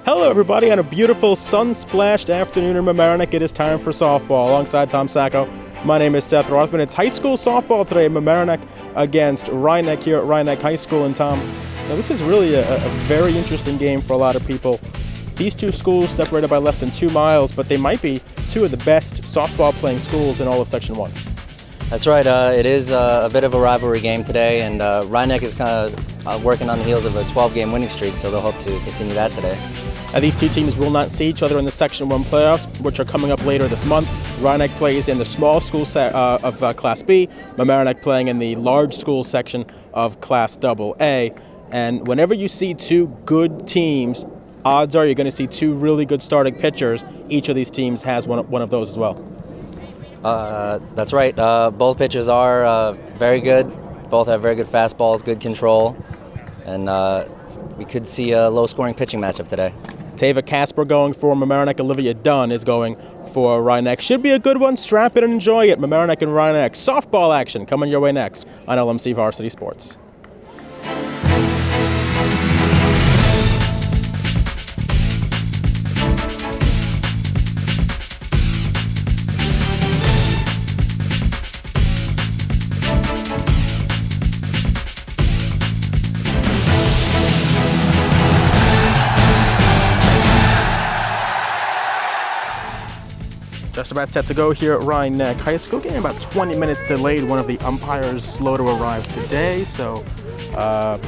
Hello everybody, on a beautiful sun-splashed afternoon in Mamaroneck, it is time for softball. Alongside Tom Sacco, my name is Seth Rothman. It's high school softball today in Mamaroneck against Rhinebeck here at Rhinebeck High School. And Tom, now this is really a very interesting game for a lot of people. These two schools separated by less than 2 miles, but they might be two of the best softball playing schools in all of Section 1. That's right. It is a bit of a rivalry game today, and Rhinebeck is kind of working on the heels of a 12-game winning streak, so they'll hope to continue that today. These two teams will not see each other in the Section 1 playoffs, which are coming up later this month. Rhinebeck plays in the small school of Class B, Mamaroneck playing in the large school section of Class AA. And whenever you see two good teams, odds are you're going to see two really good starting pitchers. Each of these teams has one of those as well. That's right. Both pitchers are very good. Both have very good fastballs, good control, and we could see a low-scoring pitching matchup today. Tava Casper going for Mamaroneck. Olivia Dunn is going for Rhinebeck. Should be a good one. Strap in and enjoy it. Mamaroneck and Rhinebeck. Softball action coming your way next on LMC Varsity Sports. Just about set to go here at Rhinebeck High School. Getting about 20 minutes delayed. One of the umpires slow to arrive today, so a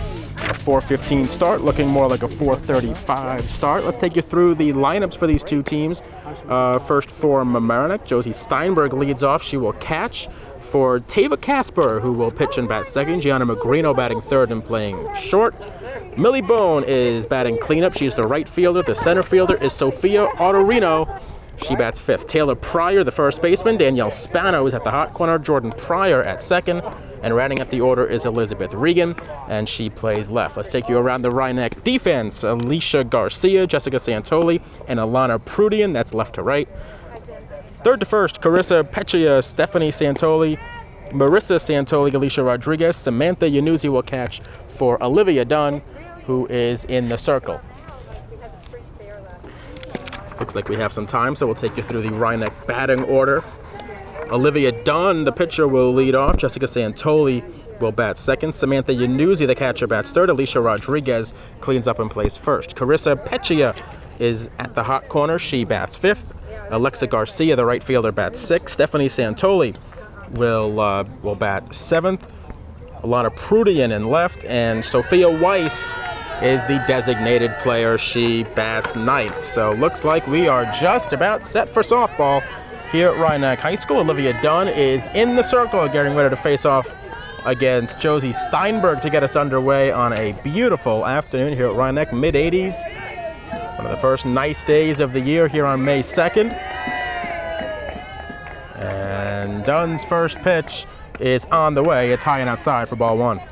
4:15 start, looking more like a 4:35 start. Let's take you through the lineups for these two teams. First for Mamaroneck, Josie Steinberg leads off. She will catch. For Tava Casper, who will pitch and bat second. Gianna Magrino batting third and playing short. Millie Bone is batting cleanup. She's the right fielder. The center fielder is Sophia Autorino. She bats fifth. Taylor Pryor, the first baseman. Danielle Spano is at the hot corner. Jordan Pryor at second. And rounding out the order is Elizabeth Regan, and she plays left. Let's take you around the Rhinebeck defense. Alicia Garcia, Jessica Santoli, and Alana Prudian. That's left to right. Third to first, Carissa Peccia, Stephanie Santoli, Marissa Santoli, Alicia Rodriguez. Samantha Yanuzzi will catch for Olivia Dunn, who is in the circle. Looks like we have some time, so we'll take you through the Rhinebeck batting order. Olivia Dunn, the pitcher, will lead off. Jessica Santoli will bat second. Samantha Yanuzzi, the catcher, bats third. Alicia Rodriguez cleans up and plays first. Carissa Peccia is at the hot corner. She bats fifth. Alexa Garcia, the right fielder, bats sixth. Stephanie Santoli will bat seventh. Alana Prudian in left, and Sophia Weiss is the designated player. She bats ninth. So looks like we are just about set for softball here at Rhinebeck High School. Olivia Dunn is in the circle, getting ready to face off against Josie Steinberg to get us underway on a beautiful afternoon here at Rhinebeck, mid-80s. One of the first nice days of the year here on May 2nd. And Dunn's first pitch is on the way. It's high and outside for ball one.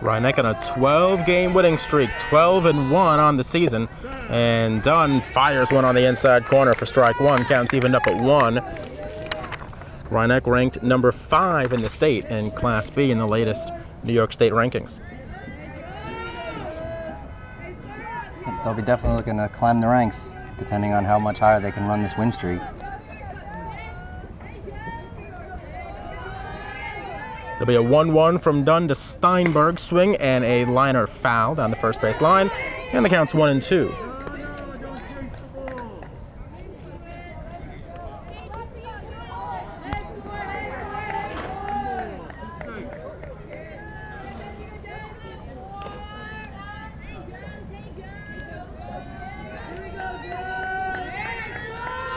Rhinebeck on a 12-game winning streak, 12-1 on the season, and Dunn fires one on the inside corner for strike one. Counts evened up at 1. Rhinebeck ranked number 5 in the state in Class B in the latest New York State rankings. They'll be definitely looking to climb the ranks, depending on how much higher they can run this win streak. There'll be a 1-1 from Dunn to Steinberg, swing and a liner foul down the first base line, and the count's 1-2.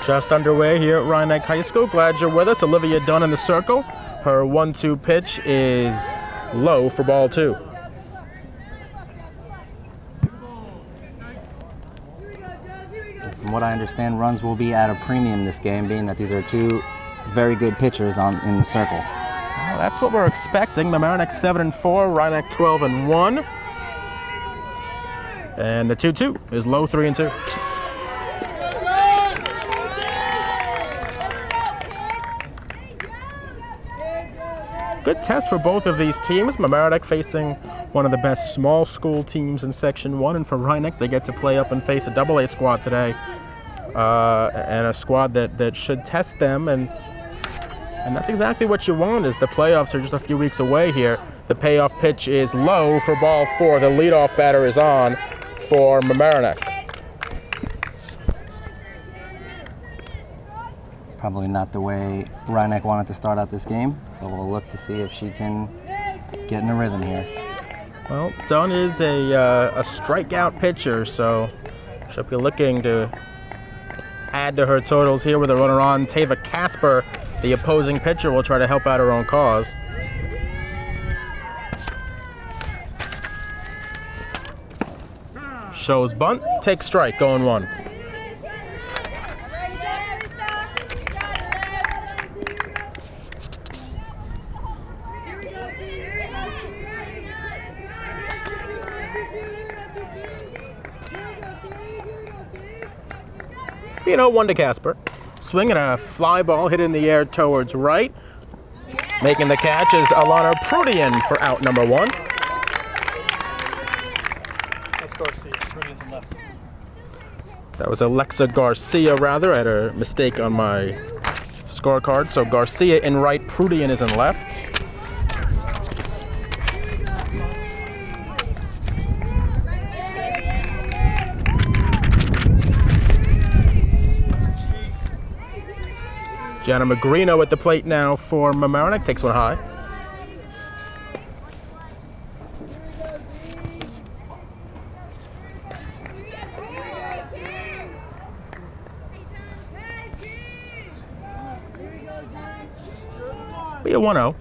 Just underway here at Rhinebeck High School. Glad you're with us. Olivia Dunn in the circle. Her 1-2 pitch is low for ball 2. From what I understand, runs will be at a premium this game, being that these are two very good pitchers in the circle. Well, that's what we're expecting. Mamaroneck 7-4, Rhinebeck 12-1. And the 2-2 is low, 3-2. good test for both of these teams. Mamaroneck facing one of the best small school teams in Section 1, and for Rhinebeck, they get to play up and face a AA squad today, and a squad that should test them, and that's exactly what you want, as the playoffs are just a few weeks away here. The payoff pitch is low for ball 4. The leadoff batter is on for Mamaroneck. Probably not the way Rhinebeck wanted to start out this game, so we'll look to see if she can get in a rhythm here. Well, Dunn is a strikeout pitcher, so she'll be looking to add to her totals here with a runner on. Tava Casper, the opposing pitcher, will try to help out her own cause. Shows bunt, takes strike, going 1. Being 1 to Casper. Swinging a fly ball hit in the air towards right. Making the catch is Alana Prudian for out number 1. That's Garcia. Prudian's in left. That was Alexa Garcia, rather. I had a mistake on my scorecard. So Garcia in right, Prudian is in left. Gianna Magrino at the plate now for Mamaroneck, takes one high. Be a 1-0.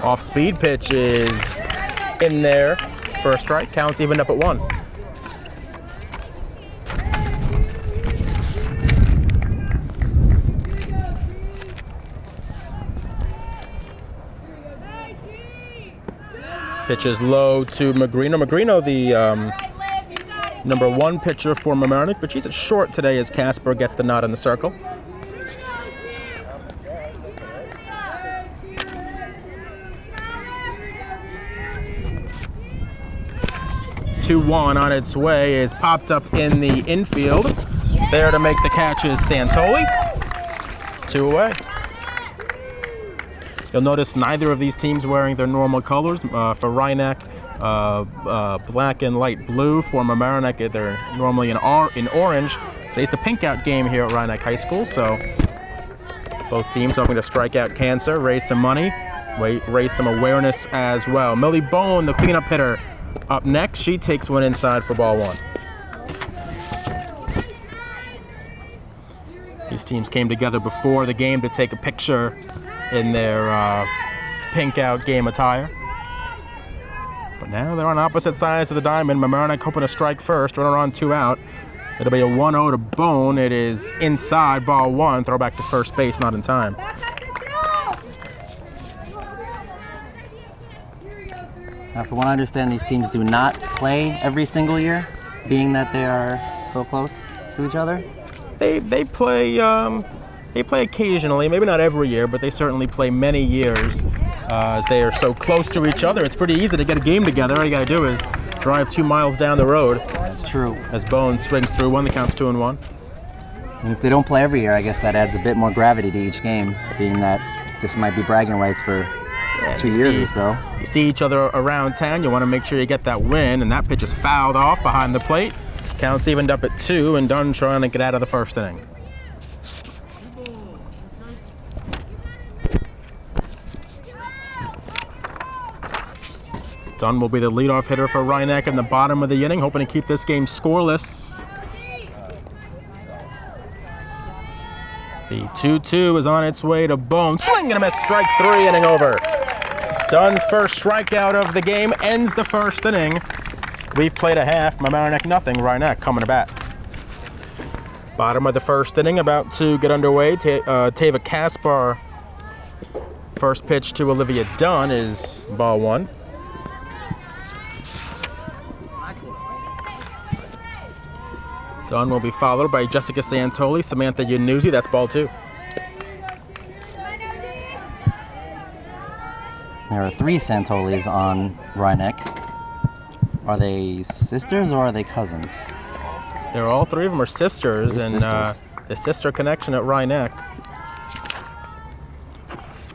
Off speed pitch is in there for a strike, counts evened up at 1. Pitch is low to Magrino. Magrino, the number 1 pitcher for Mamaroneck, but she's at short today as Casper gets the nod in the circle. Two-1 on its way is popped up in the infield. There to make the catch is Santoli. 2 away. You'll notice neither of these teams wearing their normal colors. For Rhinebeck, black and light blue. For Mamaroneck, they're normally in orange. Today's the pink out game here at Rhinebeck High School, so both teams hoping to strike out cancer, raise some money, raise some awareness as well. Millie Bone, the cleanup hitter, up next. She takes one inside for ball 1. These teams came together before the game to take a picture in their pink out game attire. But now they're on opposite sides of the diamond. Mamaroneck hoping to strike first, runner on 2 out. It'll be a 1-0 to Bone. It is inside, ball 1, throw back to first base, not in time. Now, from what I understand, these teams do not play every single year, being that they are so close to each other. They play occasionally, maybe not every year, but they certainly play many years as they are so close to each other. It's pretty easy to get a game together. All you got to do is drive 2 miles down the road. That's true. As Bone swings through 1, the count's 2-1. And if they don't play every year, I guess that adds a bit more gravity to each game, being that this might be bragging rights for 2 years or so. You see each other around town, you want to make sure you get that win, and that pitch is fouled off behind the plate. Counts evened up at 2, and Dunn trying to get out of the first inning. Dunn will be the leadoff hitter for Rhinebeck in the bottom of the inning, hoping to keep this game scoreless. The 2-2 is on its way to Bone. Swing and a miss, strike 3, inning over. Dunn's first strikeout of the game ends the first inning. We've played a half, Mamaroneck nothing, Rhinebeck coming to bat. Bottom of the first inning, about to get underway. Tava Caspar, first pitch to Olivia Dunn is ball 1. Dunn will be followed by Jessica Santoli, Samantha Yanuzzi, that's ball 2. There are 3 Santolis on Rothman. Are they sisters or are they cousins? They're all 3 of them are sisters, and sisters. The sister connection at Rothman.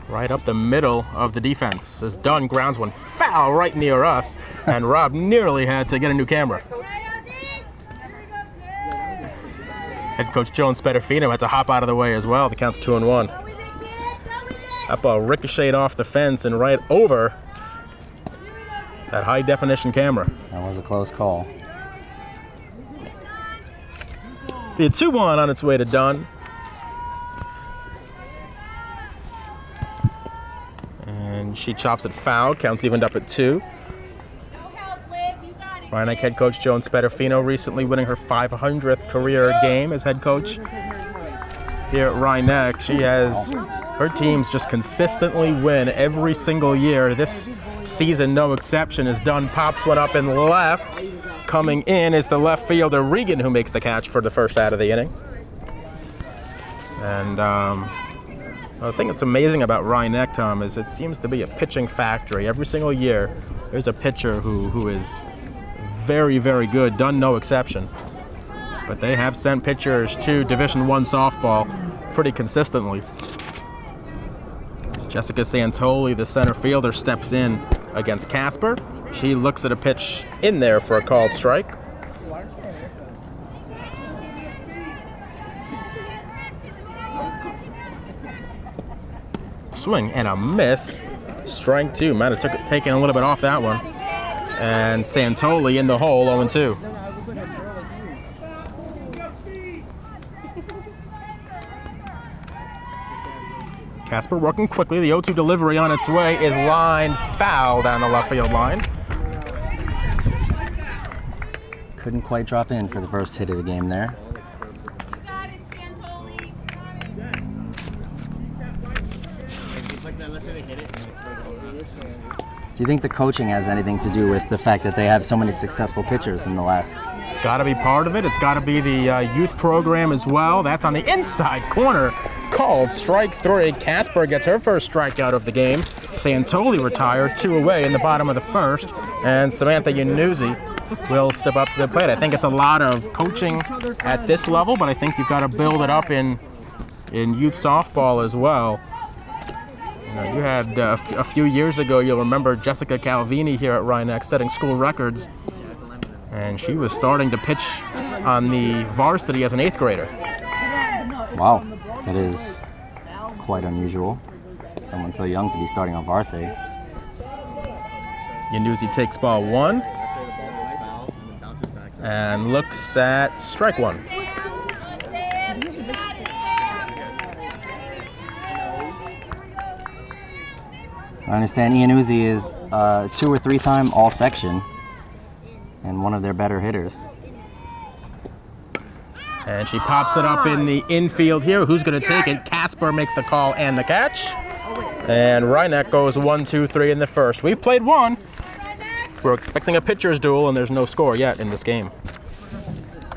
Right up the middle of the defense. As Dunn grounds one foul right near us, and Rob nearly had to get a new camera. Head coach Joan Spedafino had to hop out of the way as well. The count's 2-1. That ball ricocheted off the fence and right over that high definition camera. That was a close call. Be a 2-1 on its way to Dunn. And she chops it foul. Counts evened up at 2. Rothman head coach Joan Spedafino recently winning her 500th career game as head coach here at Rothman. She has her teams just consistently win every single year. This season, no exception, as Dunn pops one up in left. Coming in is the left fielder Regan, who makes the catch for the first out of the inning. And the thing that's amazing about Rothman, Tom, is it seems to be a pitching factory. Every single year, there's a pitcher who is very, very good, Dunn no exception. But they have sent pitchers to Division I softball pretty consistently. As Jessica Santoli, the center fielder, steps in against Casper. She looks at a pitch in there for a called strike. Swing and a miss. Strike 2. Might have taken a little bit off that one. And Santoli in the hole, 0-2. Casper working quickly. The 0-2 delivery on its way is lined foul down the left field line. Couldn't quite drop in for the first hit of the game there. Do you think the coaching has anything to do with the fact that they have so many successful pitchers in the last? It's got to be part of it. It's got to be the youth program as well. That's on the inside corner. Called strike 3. Casper gets her first strikeout of the game. Santoli retired, 2 away in the bottom of the first. And Samantha Yanuzzi will step up to the plate. I think it's a lot of coaching at this level, but I think you've got to build it up in youth softball as well. You had a few years ago, you'll remember Jessica Calvini here at Rothman setting school records, and she was starting to pitch on the varsity as an 8th grader. Wow, that is quite unusual. Someone so young to be starting on varsity. Yanuzzi takes ball 1 and looks at strike 1. I understand Iannuzzi is 2 or 3 time All-Section and one of their better hitters. And she pops it up in the infield here. Who's going to take it? Casper makes the call and the catch. And Rothman goes 1-2-3 in the first. We've played 1. We're expecting a pitcher's duel, and there's no score yet in this game.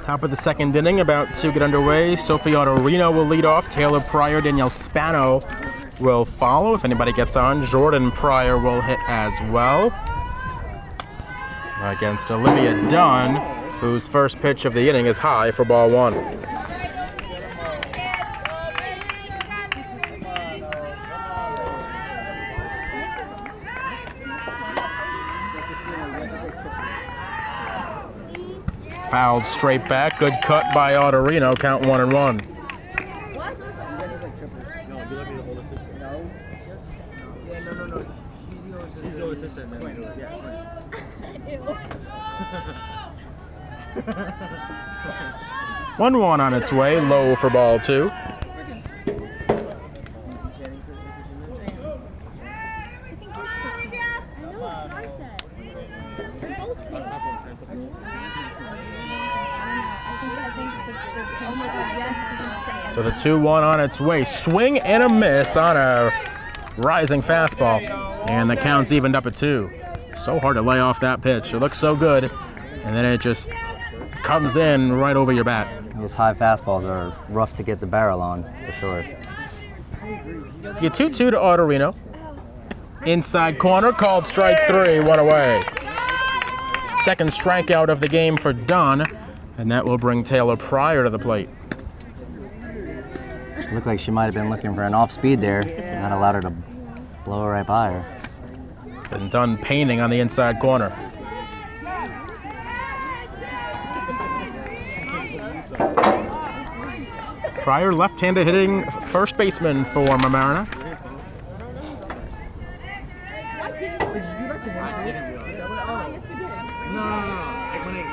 Top of the second inning, about to get underway. Sophie Autorino will lead off. Taylor Pryor, Danielle Spano will follow. If anybody gets on, Jordan Pryor will hit as well. Against Olivia Dunn, whose first pitch of the inning is high for ball 1. Fouled straight back. Good cut by Autorino. Count 1-1. One on its way, low for ball 2. So the 2-1 on its way. Swing and a miss on a rising fastball. And the count's evened up at 2. So hard to lay off that pitch. It looks so good, and then it just comes in right over your bat. Those high fastballs are rough to get the barrel on, for sure. You 2-2 to Autorino. Inside corner, called strike 3, one away. Second strikeout of the game for Dunn, and that will bring Taylor Pryor to the plate. Looked like she might have been looking for an off speed there. Not allowed her to blow right by her. And Dunn painting on the inside corner. Pryor, left-handed hitting first baseman for Mamaroneck.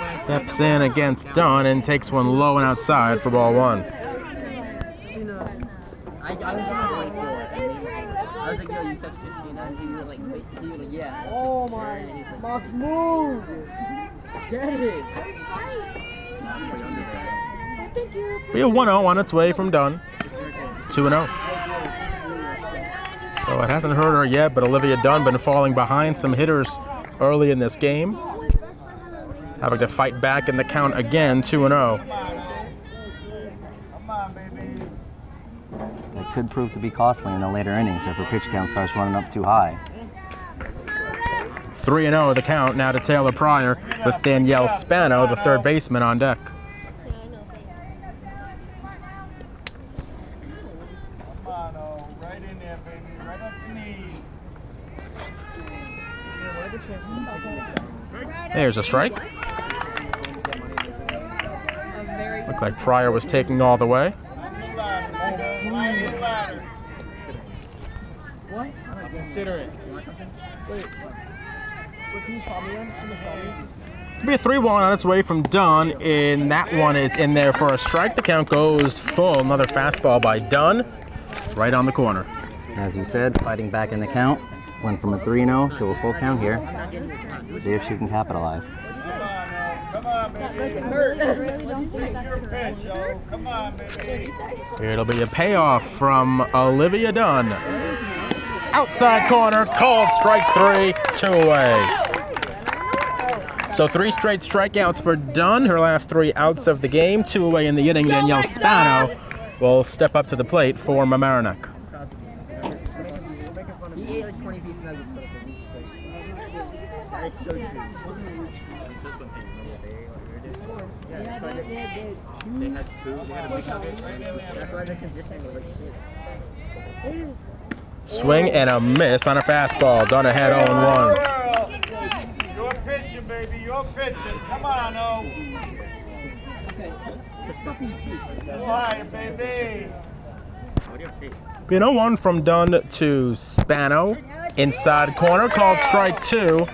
Steps in against Dunn and takes one low and outside for ball 1. I was like, yo, you touched 16, and you were like, wait, you were like, yeah. Oh my, Mark, move! Get it! Be a 1-0 on its way from Dunn. 2-0. So it hasn't hurt her yet, but Olivia Dunn been falling behind some hitters early in this game. Having to fight back in the count again, 2-0. That could prove to be costly in the later innings if her pitch count starts running up too high. 3-0 the count now to Taylor Pryor with Danielle Spano, the third baseman, on deck. There's a strike. Looked like Pryor was taking all the way. What? Consider it. Wait, can you stop me then? It'll be a 3-1 on its way from Dunn, and that one is in there for a strike. The count goes full. Another fastball by Dunn, right on the corner. As you said, fighting back in the count. Went from a 3-0 to a full count here. See if she can capitalize. It'll be a payoff from Olivia Dunn. Outside corner, called strike 3, 2 away. So 3 straight strikeouts for Dunn, her last 3 outs of the game, 2 away in the inning. Danielle Spano will step up to the plate for Mamaroneck. He ate like 20 pieces of nuggets. That is so true. They had 2. They had a big nugget. That's why the conditioning was like shit. Swing and a miss on a fastball. Dunn ahead 0-1. You're pitching, baby. You're pitching. Come on, oh. Hi, baby. Be an 0-1 from Dunn to Spano. Inside corner, called strike 2.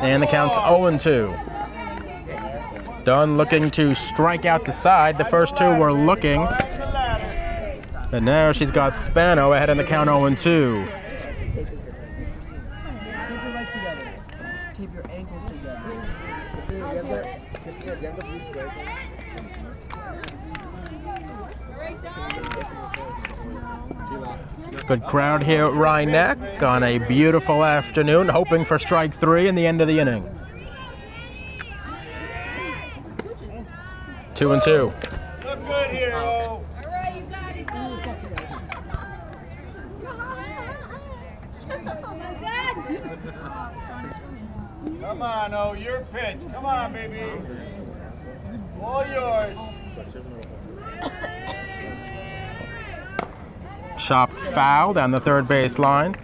And the count's 0-2. Dunn looking to strike out the side. The first 2 were looking. And now she's got Spano ahead in the count 0-2. Tape your legs together. Tape your ankles together. Good crowd here at Rhinebeck on a beautiful afternoon, hoping for strike 3 in the end of the inning. 2-2. Look good here, oh. Come on, oh, your pitch. Come on, baby. All yours. Chopped foul down the third base line.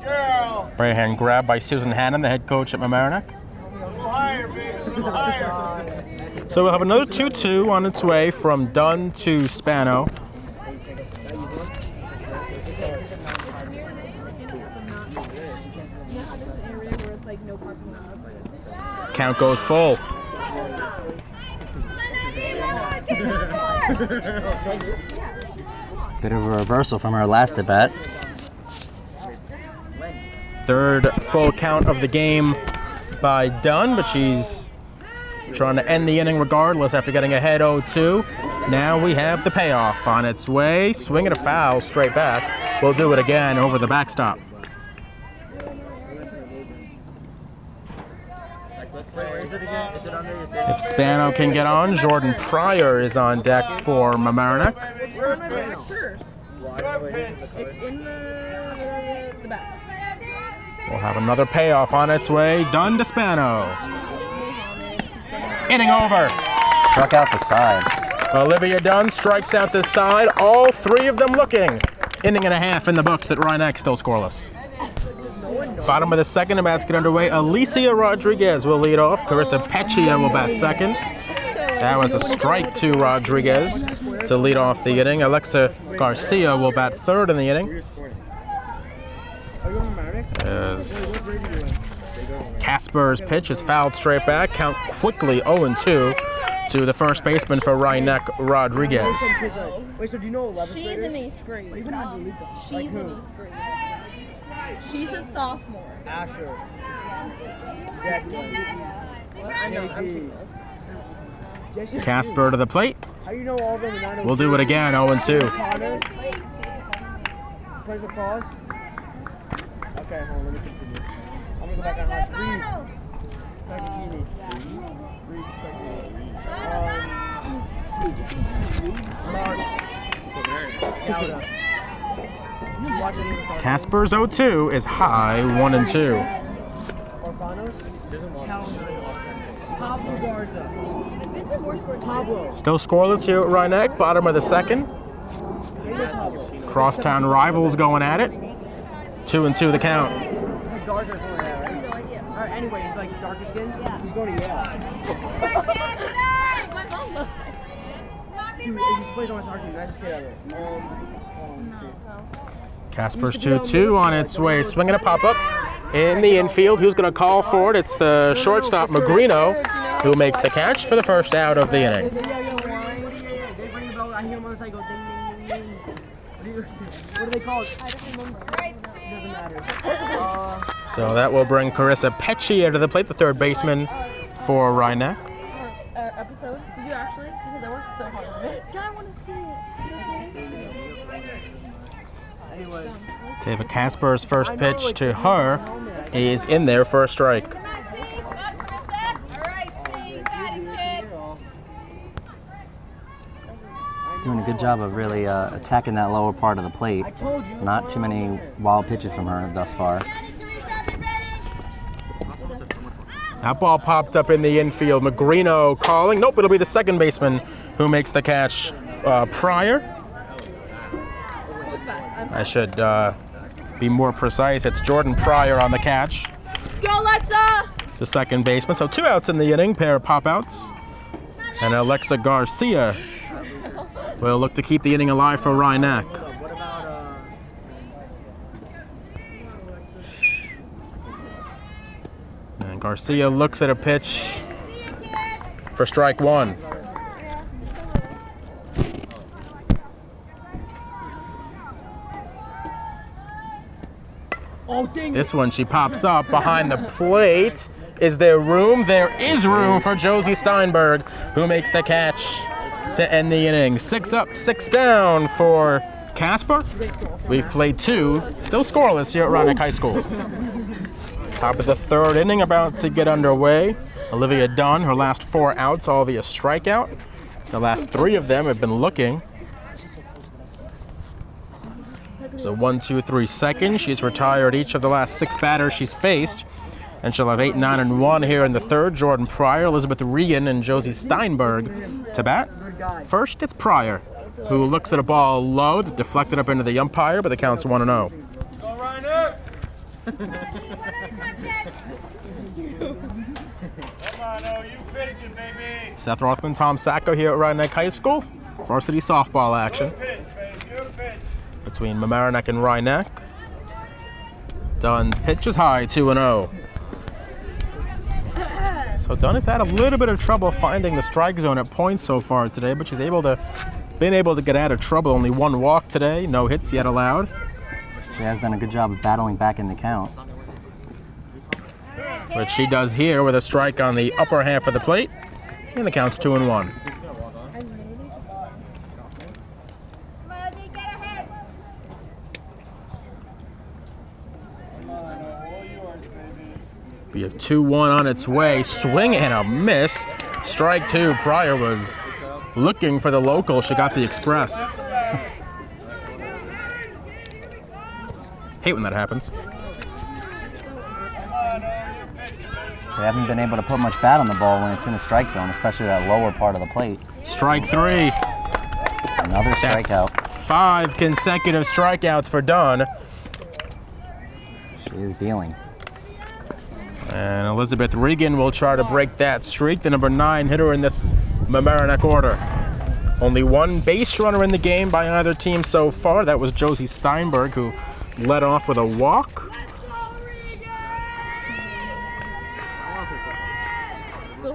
Girl. Right hand grab by Susan Hannon, the head coach at Mamaroneck. A little higher, baby. A little higher. So we'll have another 2-2 on its way from Dunn to Spano. Count goes full. Bit of a reversal from her last at bat. Third full count of the game by Dunn, but she's trying to end the inning regardless after getting ahead 0-2. Now we have the payoff on its way. Swing and a foul straight back. We'll do it again over the backstop. If Spano can get on, Jordan Pryor is on deck for Mamaroneck. It's in the back. We'll have another payoff on its way. Done to Spano. Inning over. Struck out the side. Olivia Dunn strikes out the side. All three of them looking. Inning and a half in the books at Rhinebeck, still scoreless. Bottom of the second, about to get underway. Alicia Rodriguez will lead off. Carissa Peccia will bat second. That was a strike to Rodriguez to lead off the inning. Alexa Garcia will bat third in the inning. As Casper's pitch is fouled straight back. Count quickly 0-2 to the first baseman for Rhinebeck, Rodriguez. Wait, so do you know 11th She's in 8th grade. She's in 8th grade. She's a sophomore. Asher. Casper to the plate. How do you know all of them? We'll do it again, 0-2. Press the pause. Okay, hold on, let me continue. I'm gonna go back on Hush. Read. Sakakini. Read Sakakini. Casper's 0-2 is high, 1-2. Pablo Garza. Pablo. Still scoreless here at Rhinebeck, bottom of the second. Crosstown rivals going at it. 2-2 the count. It's like Garza or something like that, right? No idea. Alright, anyway, he's like darker skin. Yeah. He's going to Yale. My mama. He plays on my soccer team. I just get out of it. Casper's 2-2 on its way, swinging a pop-up in the infield. Who's going to call for it? It's the shortstop, Magrino, who makes the catch for the first out of the inning. They ring the bell. I hear him on the side go ding, ding, ding, ding. What do they call it? I don't remember. Doesn't matter. So that will bring Carissa Peccia to the plate, the third baseman for Rhinebeck. Episode? Did you actually? Because I worked so hard on it. I want to see it. Anyway. Tava Casper's first pitch to her is in there for a strike. Doing a good job of really attacking that lower part of the plate. Not too many wild pitches from her thus far. That ball popped up in the infield. Magrino calling. Nope, it'll be the second baseman who makes the catch. Pryor. I should be more precise. It's Jordan Pryor on the catch. Go, Alexa! The second baseman. So 2 outs in the inning, pair of pop-outs. And Alexa Garcia will look to keep the inning alive for Rhinebeck. What about And Garcia looks at a pitch for strike one. This one, she pops up behind the plate. Is there room? There is room for Josie Steinberg, who makes the catch to end the inning. 6 up, 6 down for Casper. We've played 2, still scoreless here at Rhinebeck High School. Top of the third inning, about to get underway. Olivia Dunn, her last 4 outs, all via strikeout. The last 3 of them have been looking. So 1, 2, 3 seconds. She's retired each of the last 6 batters she's faced. And she'll have 8, 9, and 1 here in the third. Jordan Pryor, Elizabeth Regan, and Josie Steinberg to bat. First, it's Pryor, who looks at a ball low that deflected up into the umpire, but the count's 1-0. Go, Reiner! Come on, oh, you pitching, baby. Seth Rothman, Tom Sacco here at Rhinebeck High School. Varsity softball action Pitch, baby, your pitch. between Mamaroneck and Rhinebeck. Dunn's pitch is high, 2-0. So Dunn has had a little bit of trouble finding the strike zone at points so far today, but she's been able to get out of trouble. Only 1 walk today, no hits yet allowed. She has done a good job of battling back in the count. Which she does here with a strike on the upper half of the plate, and the count's 2-1. Be a 2-1 on its way. Swing and a miss. Strike 2. Pryor was looking for the local. She got the express. Hate when that happens. They haven't been able to put much bat on the ball when it's in the strike zone, especially that lower part of the plate. Strike 3. Another That's strikeout. 5 consecutive strikeouts for Dunn. She is dealing. And Elizabeth Regan will try to break that streak, the number 9 hitter in this Mamaroneck order. Only one base runner in the game by either team so far. That was Josie Steinberg, who led off with a walk.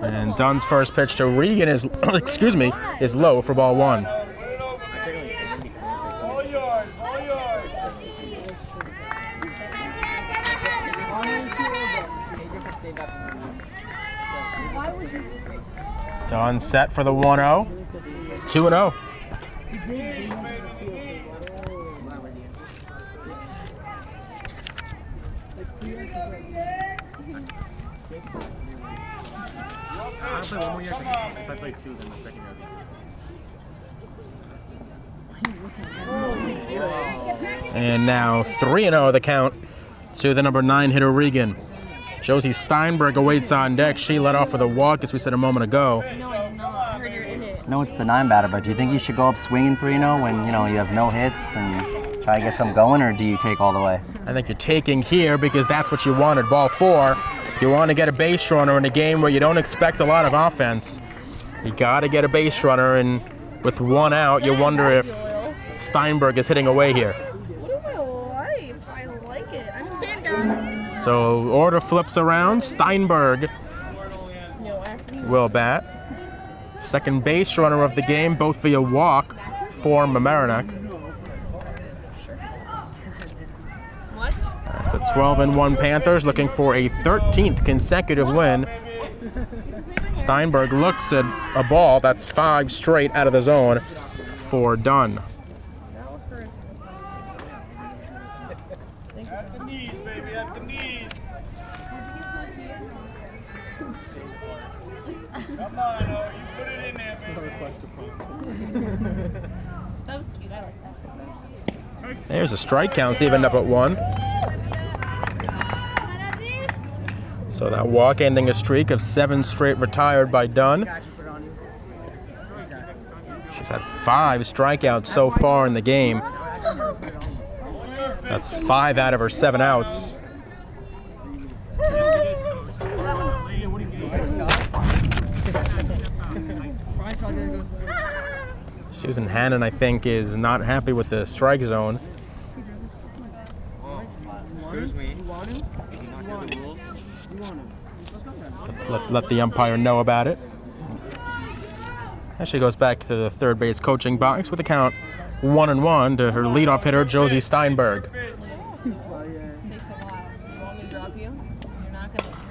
And Dunn's first pitch to Regan is, is low for ball 1. All yours, all yours. Dunn set for the 1-0. 2-0. I'll play one more year. If I play 2, then the second year. And now 3-0 the count to the number 9 hitter Regan. Josie Steinberg awaits on deck. She led off with a walk, as we said a moment ago. No, I did not. I heard you're in it. No, it's the 9 batter, but do you think you should go up swinging 3-0 when you have no hits and try to get some going, or do you take all the way? I think you're taking here because that's what you wanted. Ball 4. You want to get a base runner in a game where you don't expect a lot of offense. You got to get a base runner, and with 1 out, you wonder if Steinberg is hitting away here. What is my life? I like it. I'm a fan guy. So order flips around. Steinberg will bat. Second base runner of the game, both via walk for Mamaroneck. What? That's the 12-1 Panthers looking for a 13th consecutive win. Steinberg looks at a ball that's 5 straight out of the zone for Dunn. At the knees, baby, at the knees. Come on, oh, you put it in there, baby. That was cute. I like that. There's a strike count, evened up at 1. So that walk ending a streak of 7 straight retired by Dunn. She's had 5 strikeouts so far in the game. That's 5 out of her 7 outs. Susan Hannon, I think, is not happy with the strike zone. Let the umpire know about it. Actually goes back to the third base coaching box with the count 1-1 to her leadoff hitter, Josie Steinberg.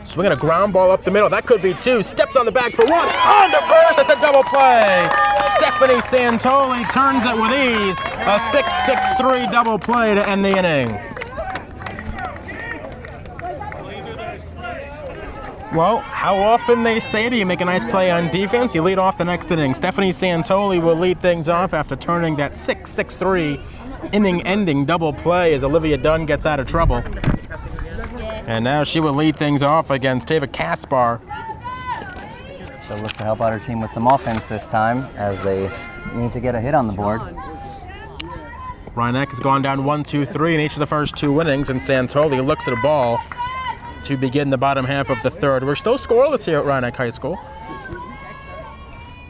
Swinging a ground ball up the middle. That could be 2. Steps on the bag for 1. On to first. That's a double play. Stephanie Santoli turns it with ease. A 6-6-3 double play to end the inning. Well, how often they say do you make a nice play on defense, you lead off the next inning. Stephanie Santoli will lead things off after turning that 6-6-3 inning-ending double play as Olivia Dunn gets out of trouble. And now she will lead things off against Tava Kaspar. She'll look to help out her team with some offense this time as they need to get a hit on the board. Rhinebeck has gone down 1-2-3 in each of the first 2 innings, and Santoli looks at a ball to begin the bottom half of the third. We're still scoreless here at Rhinebeck High School.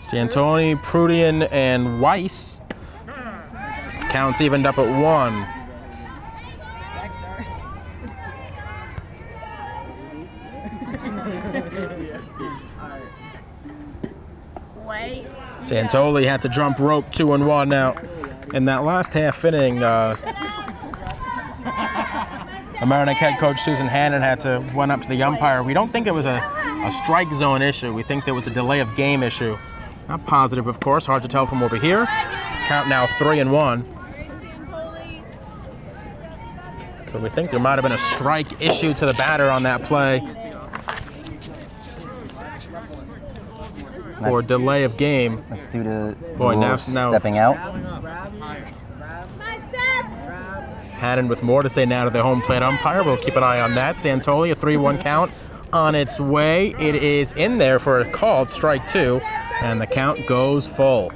Santoni, Prudian, and Weiss. Counts evened up at 1. Santoli had to jump rope 2-1 now. In that last half inning, Mamaroneck head coach Susan Hannon had to went up to the umpire. We don't think it was a strike zone issue. We think there was a delay of game issue. Not positive, of course. Hard to tell from over here. Count now 3-1. So we think there might have been a strike issue to the batter on that play for delay of game. That's due to Boy, now stepping out. Hannon with more to say now to the home plate umpire. We'll keep an eye on that. Santoli, a 3-1 count on its way. It is in there for a called strike 2, and the count goes full.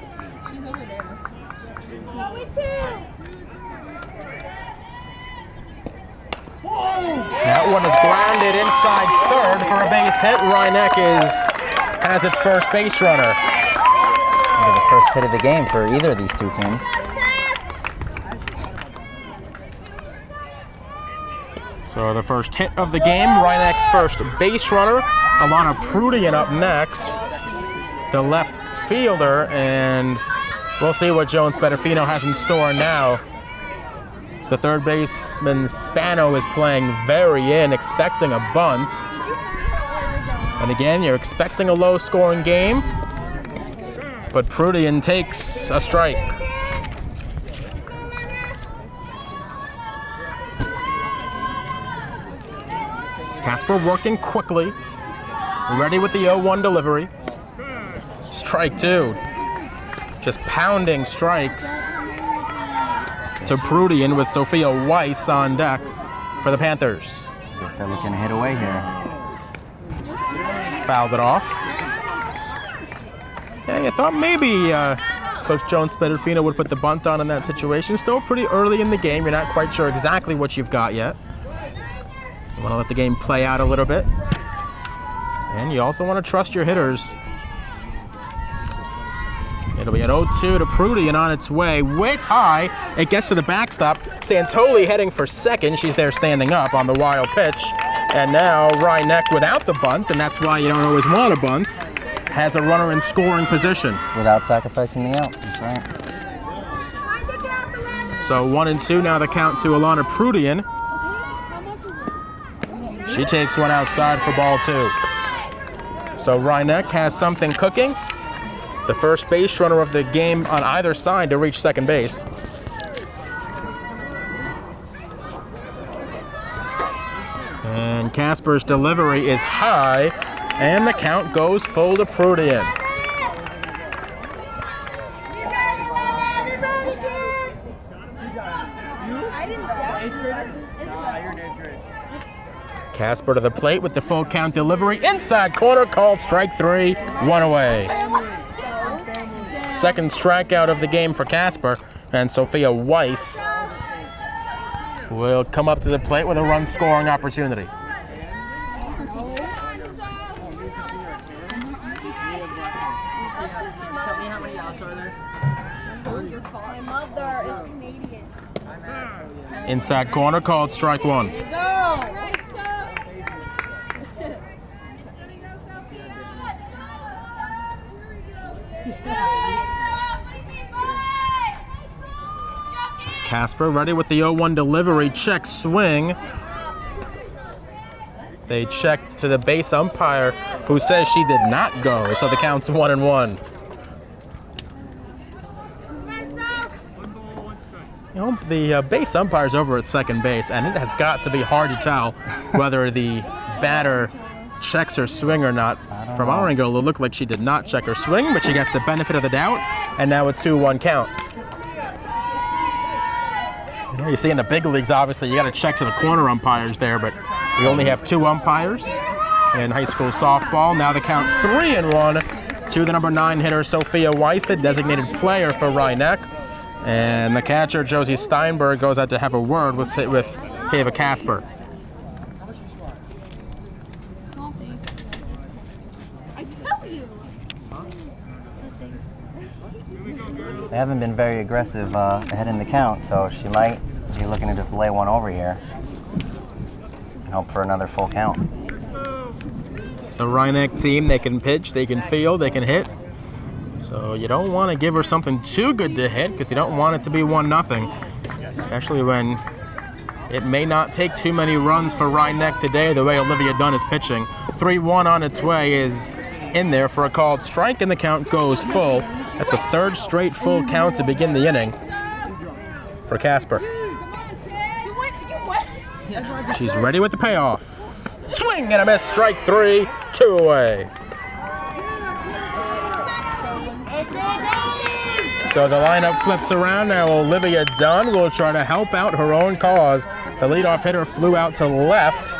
That one is grounded inside third for a base hit. Rothman has its first base runner. Maybe the first hit of the game for either of these two teams. So the first hit of the game, Rothman's first base runner. Alana Prudian up next, the left fielder, and we'll see what Joan Spedafino has in store now. The third baseman Spano is playing very in, expecting a bunt. And again, you're expecting a low-scoring game, but Prudian takes a strike. Casper working quickly, ready with the 0-1 delivery. Strike 2. Just pounding strikes to Prudian with Sophia Weiss on deck for the Panthers. Guess they're looking to hit away here. Fouled it off. Yeah, you thought maybe Coach Joan Spedafino would put the bunt on in that situation. Still pretty early in the game. You're not quite sure exactly what you've got yet. You want to let the game play out a little bit. And you also want to trust your hitters. It'll be an 0-2 to Prudian on its way. Waits high. It gets to the backstop. Santoli heading for second. She's there standing up on the wild pitch. And now Rothman without the bunt, and that's why you don't always want a bunt, has a runner in scoring position. Without sacrificing the out. That's right. So 1-2 now the count to Alana Prudian. She takes one outside for ball 2. So Rothman has something cooking. The first base runner of the game on either side to reach second base. And Casper's delivery is high, and the count goes full to Prudian. Casper to the plate with the full count delivery. Inside corner, called strike 3, 1 away. Second strikeout of the game for Casper, and Sophia Weiss will come up to the plate with a run scoring opportunity. My mother is Canadian. Inside corner, called strike 1. Casper ready with the 0-1 delivery, check swing. They check to the base umpire who says she did not go, so the count's 1-1. You know, the base umpire's over at second base, and it has got to be hard to tell whether the batter checks her swing or not. From our angle, it looked like she did not check her swing, but she gets the benefit of the doubt, and now a 2-1 count. You see in the big leagues, obviously, you got to check to the corner umpires there, but we only have 2 umpires in high school softball. Now the count 3-1 to the number 9 hitter, Sophia Weiss, the designated player for Rothman. And the catcher, Josie Steinberg, goes out to have a word with Tava Casper. They haven't been very aggressive ahead in the count, so she might be looking to just lay one over here and hope for another full count. The Rothman team, they can pitch, they can field, they can hit. So you don't want to give her something too good to hit because you don't want it to be 1-0, especially when it may not take too many runs for Rothman today the way Olivia Dunn is pitching. 3-1 on its way is in there for a called strike, and the count goes full. That's the third straight full count to begin the inning for Casper. She's ready with the payoff. Swing and a miss, strike 3, 2 away. So the lineup flips around now. Olivia Dunn will try to help out her own cause. The leadoff hitter flew out to left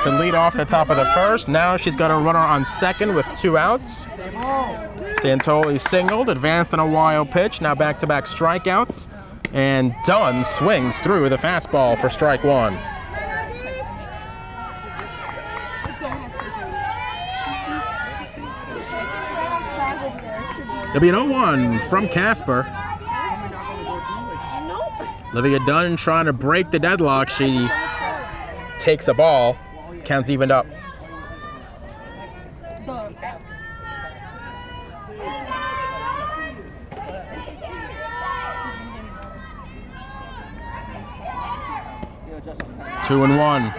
to lead off the top of the first. Now she's got a runner on second with 2 outs. Santoli singled, advanced on a wild pitch. Now back-to-back strikeouts. And Dunn swings through the fastball for strike 1. There'll be an 0-1 from Casper. Olivia Dunn trying to break the deadlock. She takes a ball. Counts evened up. Two and 1.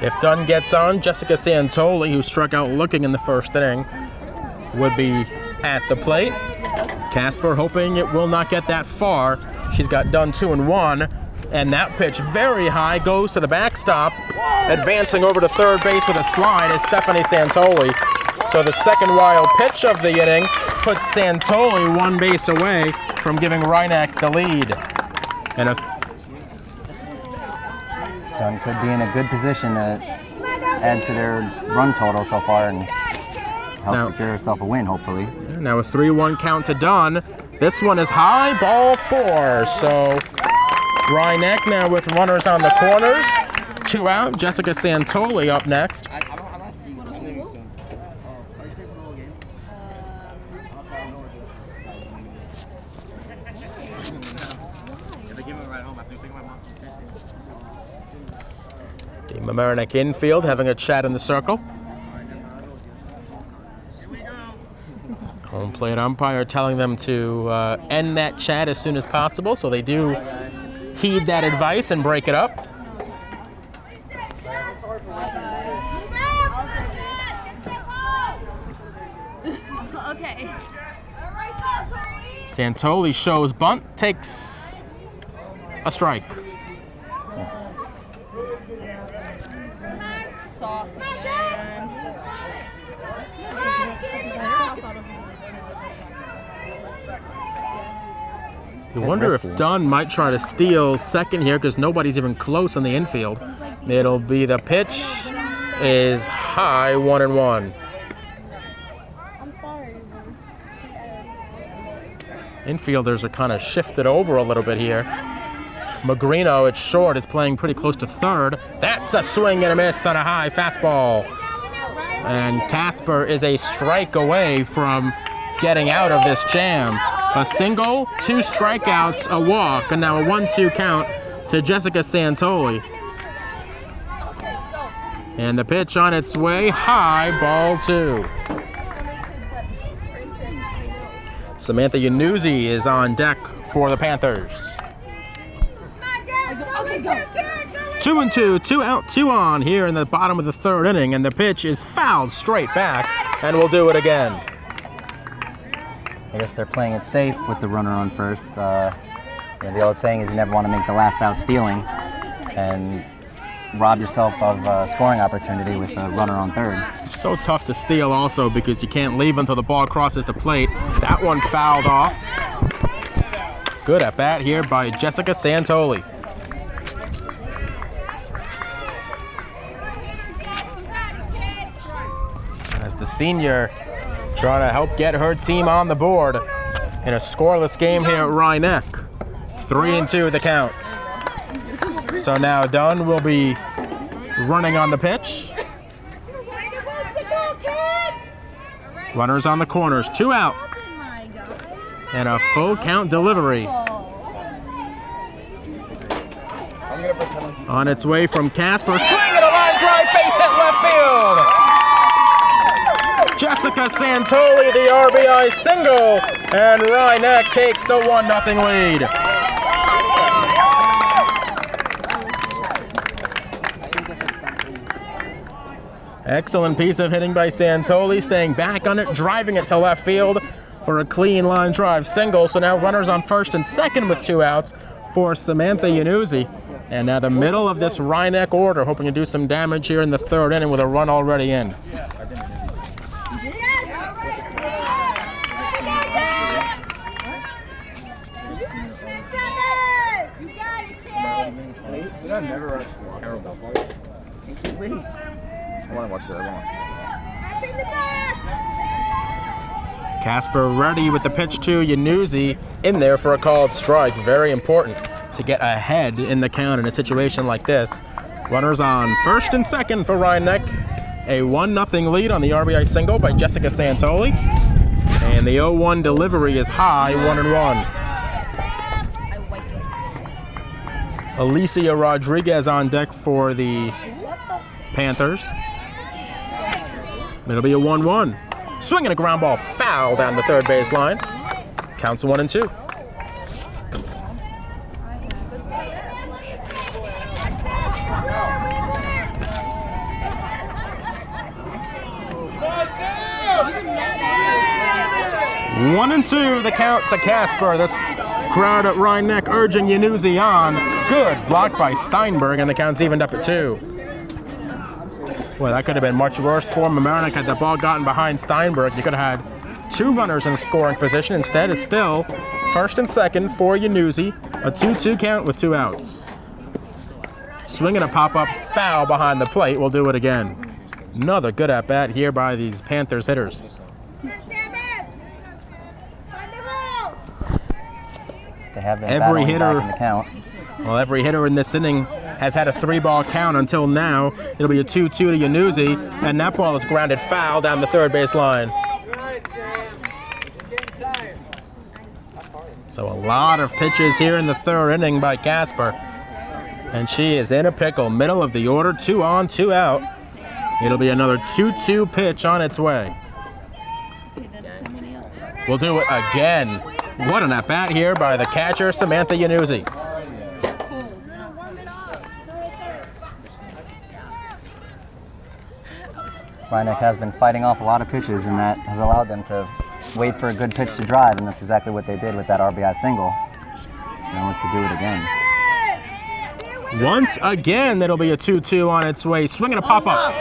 If Dunn gets on, Jessica Santoli, who struck out looking in the first inning, would be at the plate. Casper hoping it will not get that far. She's got Dunn 2 and 1, and that pitch very high goes to the backstop. Advancing over to third base with a slide is Stephanie Santoli. So the second wild pitch of the inning puts Santoli 1 base away from giving Rhineck the lead. And Dunn could be in a good position to add to their run total so far and help secure herself a win, hopefully. Now a 3-1 count to Dunn. This one is high, ball 4. So Rhineck now with runners on the corners. 2 out. Jessica Santoli up next. The Mamaroneck infield having a chat in the circle. Home plate umpire telling them to end that chat as soon as possible, so they do heed that advice and break it up. Okay. Santoli shows bunt, takes a strike. Saucy, man. You wonder if Dunn might try to steal second here because nobody's even close in the infield. It'll be the pitch is high, 1 and 1. I'm sorry. Infielders are kind of shifted over a little bit here. Magrino at short is playing pretty close to third. That's a swing and a miss on a high fastball. And Casper is a strike away from getting out of this jam. A single, 2 strikeouts, a walk, and now a 1-2 count to Jessica Santoli. And the pitch on its way, high, ball 2. Samantha Yanuzzi is on deck for the Panthers. 2 and 2, 2 out, 2 on here in the bottom of the third inning, and the pitch is fouled straight back, and we'll do it again. I guess they're playing it safe with the runner on first. The old saying is you never want to make the last out stealing and rob yourself of a scoring opportunity with a runner on third. So tough to steal also because you can't leave until the ball crosses the plate. That one fouled off. Good at bat here by Jessica Santoli. As the senior trying to help get her team on the board in a scoreless game here at Rhineck. 3 and 2 the count. So now Dunn will be running on the pitch. Runners on the corners, 2 out. And a full count delivery. On its way from Casper, swing and a line drive, base hit left field. Jessica Santoli, the RBI single, and Rhineck takes the 1-0 lead. Excellent piece of hitting by Santoli, staying back on it, driving it to left field for a clean line drive single. So now runners on first and second with 2 outs for Samantha Yanuzzi. And now the middle of this Rhineck order, hoping to do some damage here in the third inning with a run already in. That never runs. Terrible. Wait. I want to watch that. Casper ready with the pitch to Yanuzzi, in there for a called strike. Very important to get ahead in the count in a situation like this. Runners on first and second for Rothman. A 1-0 lead on the RBI single by Jessica Santoli. And the 0-1 delivery is high, 1-1. Alicia Rodriguez on deck for the Panthers. It'll be a 1-1. Swinging a ground ball foul down the third base line. Counts 1-2. One and two, the count to Casper. This crowd at Rothman urging Yanuzzi on. Good block by Steinberg, and the count's evened up at 2. Well, that could have been much worse for Mamaroneck had the ball gotten behind Steinberg. You could have had 2 runners in scoring position. Instead, it's still first and second for Yanuzzi. A 2-2 count with 2 outs. Swinging a pop-up foul behind the plate. We'll do it again. Another good at-bat here by these Panthers hitters. They have been every hitter back in the count. Well, every hitter in this inning has had a 3-ball count until now. It'll be a 2-2 to Yanuzzi, and that ball is grounded foul down the third base line. So a lot of pitches here in the third inning by Casper. And she is in a pickle, middle of the order, 2 on, 2 out. It'll be another 2-2 pitch on its way. We'll do it again. What an at-bat here by the catcher, Samantha Yanuzzi. Rothman has been fighting off a lot of pitches, and that has allowed them to wait for a good pitch to drive, and that's exactly what they did with that RBI single. They look to do it again. Once again, it'll be a 2-2 on its way. Swinging a pop-up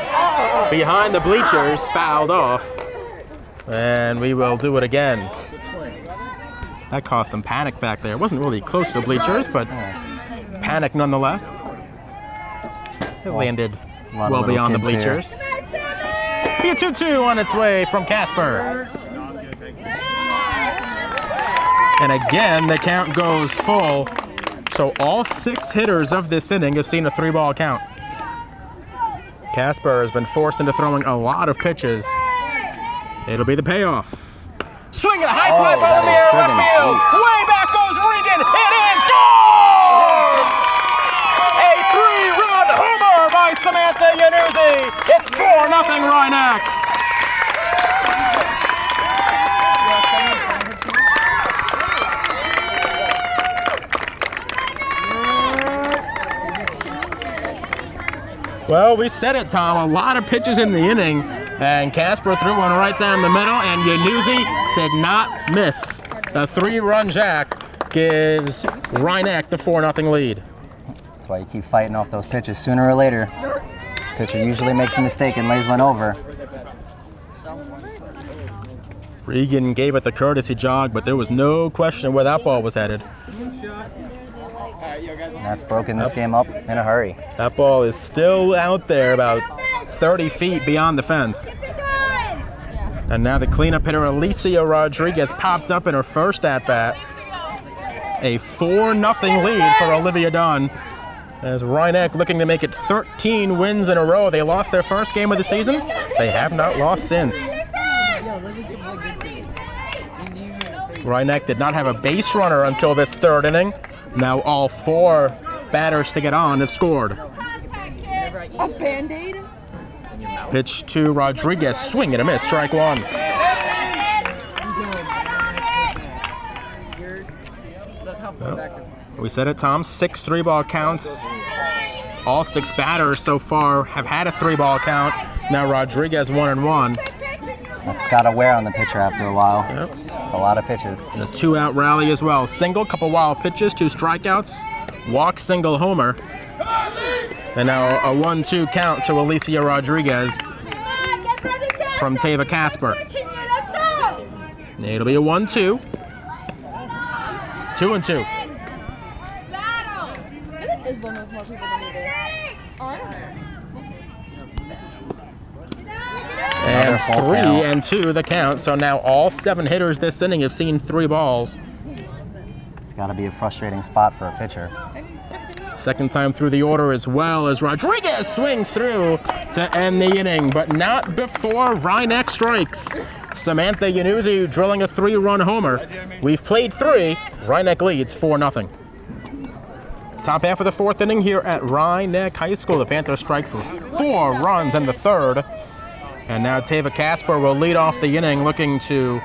behind the bleachers, fouled off. And we will do it again. That caused some panic back there. It wasn't really close to the bleachers, but panic nonetheless. It landed well beyond the bleachers. Be a 2-2 on its way from Casper. And again, the count goes full. So all 6 hitters of this inning have seen a 3-ball count. Casper has been forced into throwing a lot of pitches. It'll be the payoff. Swinging a high fly ball in the air, left field. Way back goes Regan. It is gone! A 3-run homer by Samantha Yanuzzi. It's 4-0 Rothman. Well, we said it, Tom. A lot of pitches in the inning. And Casper threw one right down the middle, and Yanuzzi did not miss. The 3-run jack gives Rothman the 4-0 lead. That's why you keep fighting off those pitches. Sooner or later, pitcher usually makes a mistake and lays one over. Regan gave it the courtesy jog, but there was no question where that ball was headed. That's broken this game up in a hurry. That ball is still out there about 30 feet beyond the fence. And now the cleanup hitter Alicia Rodriguez popped up in her first at-bat. A 4-0 lead for Olivia Dunn. As Rothman looking to make it 13 wins in a row. They lost their first game of the season. They have not lost since. Rothman did not have a base runner until this third inning. Now all 4 batters to get on have scored. A Band-Aid? Pitch to Rodriguez, swing and a miss, strike 1. Well, we said it, Tom, 6 3-ball counts. All 6 batters so far have had a 3-ball count. Now Rodriguez 1-1. That's got to wear on the pitcher after a while. Yep. It's a lot of pitches. And a 2-out rally as well. Single, couple wild pitches, 2 strikeouts, walk, single, homer. And now a 1-2 count to Alicia Rodriguez from Tava Casper. It'll be a 1-2. 2-2. Bill knows more people than you do. Oh, I don't know. And full 3 count. and 2 the count. So now all 7 hitters this inning have seen 3 balls. It's got to be a frustrating spot for a pitcher. Second time through the order as well as Rodriguez swings through to end the inning, but not before Rothman strikes. Samantha Yanuzzi drilling a 3-run homer. We've played 3. Rothman leads 4-0. Top half of the 4th inning here at Rothman High School. The Panthers strike for 4 runs in the 3rd. And now Tava Casper will lead off the inning, looking to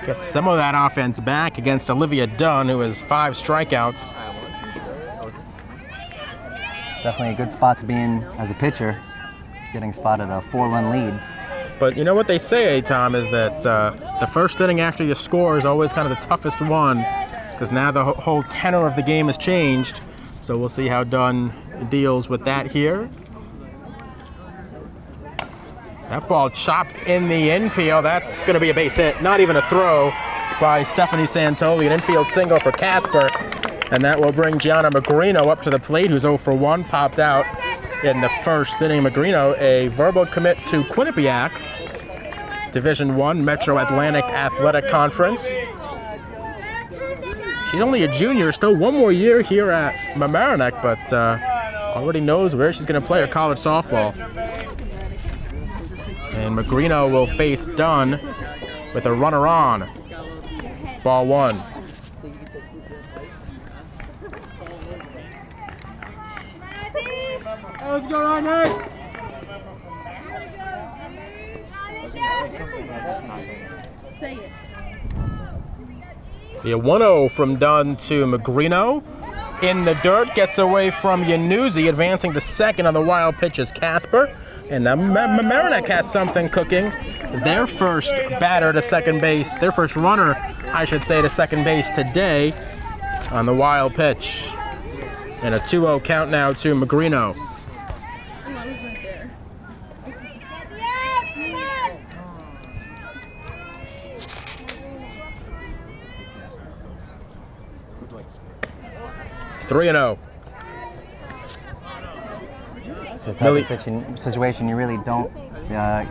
get some of that offense back against Olivia Dunn, who has 5 strikeouts. Definitely a good spot to be in as a pitcher, getting spotted a 4-run lead. But you know what they say, Tom, is that the first inning after you score is always kind of the toughest one, because now the whole tenor of the game has changed. So we'll see how Dunn deals with that here. That ball chopped in the infield. That's going to be a base hit. Not even a throw by Stephanie Santoli. An infield single for Casper. And that will bring Gianna Magrino up to the plate, who's 0 for 1, popped out in the first inning. Magrino, a verbal commit to Quinnipiac, Division I Metro Atlantic Athletic Conference. She's only a junior, still 1 more year here at Mamaroneck, but already knows where she's going to play her college softball. And Magrino will face Dunn with a runner on. Ball 1. Let's go, Rothman. Say it. The 1-0 from Dunn to Magrino. In the dirt, gets away from Yanuzzi, advancing to second on the wild pitch is Casper. And now Mamaroneck has something cooking. Their first batter to second base, their first runner, I should say, to second base today on the wild pitch. And a 2-0 count now to Magrino. And I was right there. 3-0. It's the type of situation you really don't,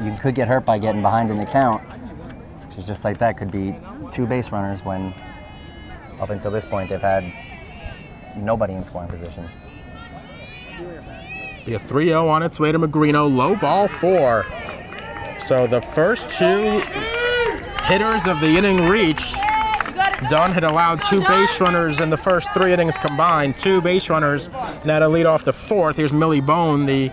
you could get hurt by getting behind in the count. It's just like that, could be 2 base runners when up until this point they've had nobody in scoring position. Be a 3-0 on its way to Magrino, low ball 4. So the first 2 hitters of the inning reach. Dunn had allowed 2 base runners in the first 3 innings combined. 2 base runners now to lead off the 4th. Here's Millie Bone, the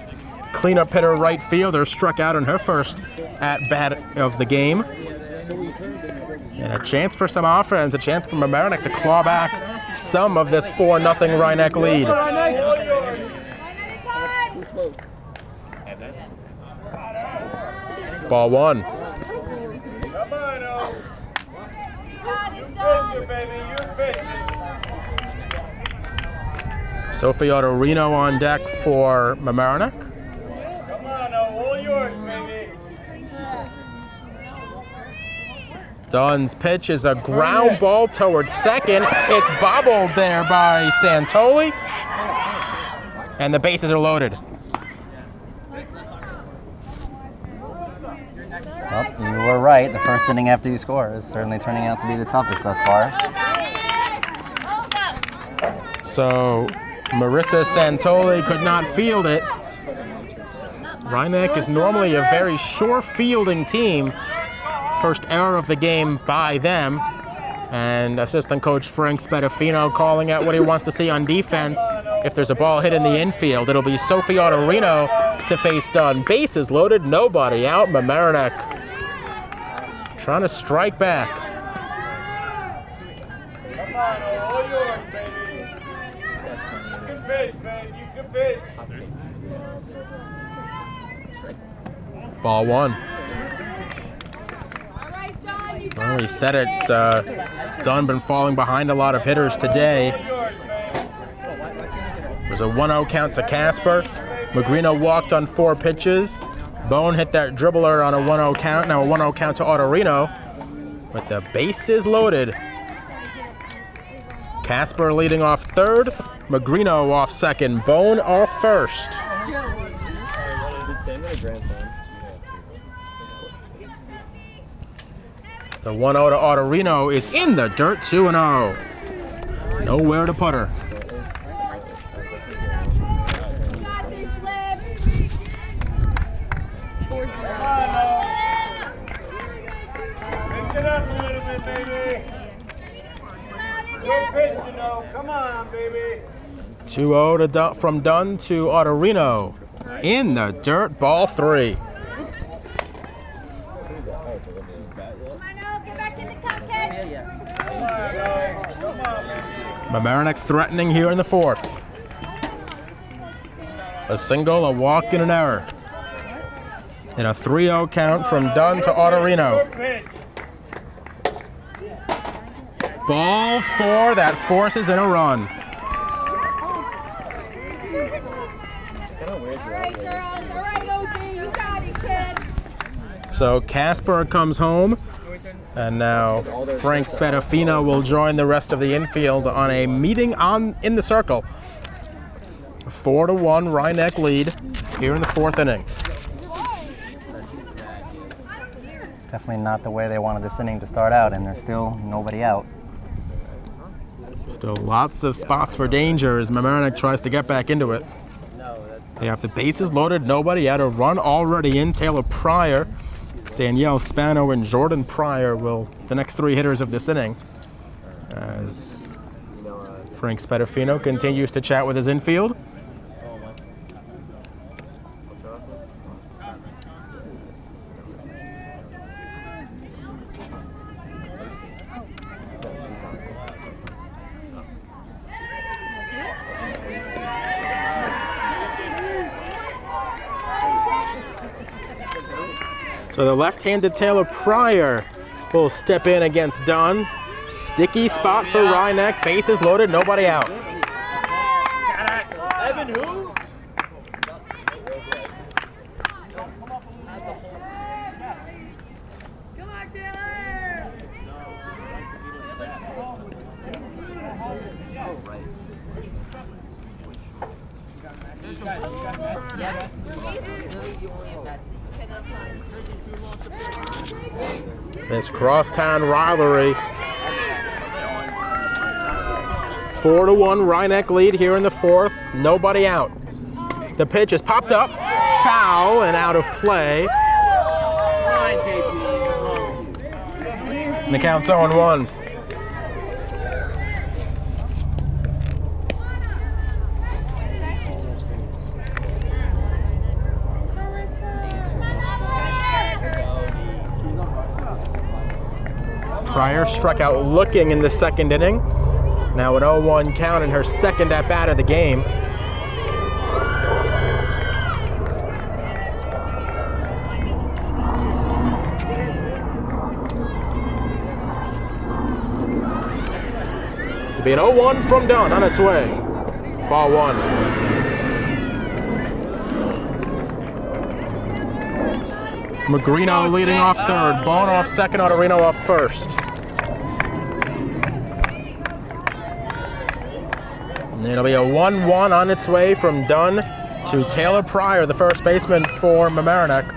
cleanup hitter right fielder, struck out on her first at-bat of the game. And a chance for some offense, a chance for Mamaroneck to claw back some of this 4-0 Rothman lead. Ball 1. Sophie Ottorino on deck for Mamaroneck. Come on, all yours, baby. Dunn's pitch is a ground ball towards second. It's bobbled there by Santoli. And the bases are loaded. Well, you were right. The first inning after you score is certainly turning out to be the toughest thus far. So Marissa Santoli could not field it. Rothman is normally a very sure fielding team. First error of the game by them. And assistant coach Frank Spedafino calling out what he wants to see on defense. If there's a ball hit in the infield, it'll be Sophie Ottorino to face Dunn. Bases loaded, nobody out. Mamaroneck trying to strike back. Come on, all yours, baby. You can pitch, baby. You can pitch. Ball 1. Well, we said it, Dunn been falling behind a lot of hitters today. There's a 1-0 count to Casper. Magrino walked on 4 pitches. Bone hit that dribbler on a 1-0 count. Now a 1-0 count to Ottorino. But the base is loaded. Casper leading off third. Magrino off second, Bone off first. The 1-0 to Autorino is in the dirt, 2-0. Nowhere to put her. Pick it up a little bit, baby. Good pitch, you know. Come on, baby. 2-0 from Dunn to Autorino. In the dirt, ball 3. Mamaroneck threatening here in the 4th. A single, a walk, and an error. And a 3-0 count from Dunn to Autorino. Ball 4 that forces in a run. So Casper comes home, and now Frank Spedafino will join the rest of the infield on a meeting in the circle. 4-1 Rhinebeck lead here in the 4th inning. Definitely not the way they wanted this inning to start out, and there's still nobody out. Still lots of spots for danger as Mamaroneck tries to get back into it. They have the bases loaded, nobody out, a run already in. Taylor Pryor, Danielle Spano, and Jordan Pryor will the next 3 hitters of this inning, as Frank Spedafino continues to chat with his infield. So the left-handed Taylor Pryor will step in against Dunn. Sticky spot for Rhinebeck. Bases loaded, nobody out. Evan, who? Come on, Taylor! This crosstown rivalry. 4-1 Rhinebeck lead here in the 4th. Nobody out. The pitch is popped up, foul and out of play. And the count's 0-1. Pryor struck out looking in the 2nd inning. Now an 0-1 count in her 2nd at-bat of the game. It'll be an 0-1 from Dunn on its way. Ball 1. Magrino leading off 3rd, Bone off 2nd, Autorino off 1st. And it'll be a 1-1 on its way from Dunn to Taylor Pryor, the first baseman for Mamaroneck.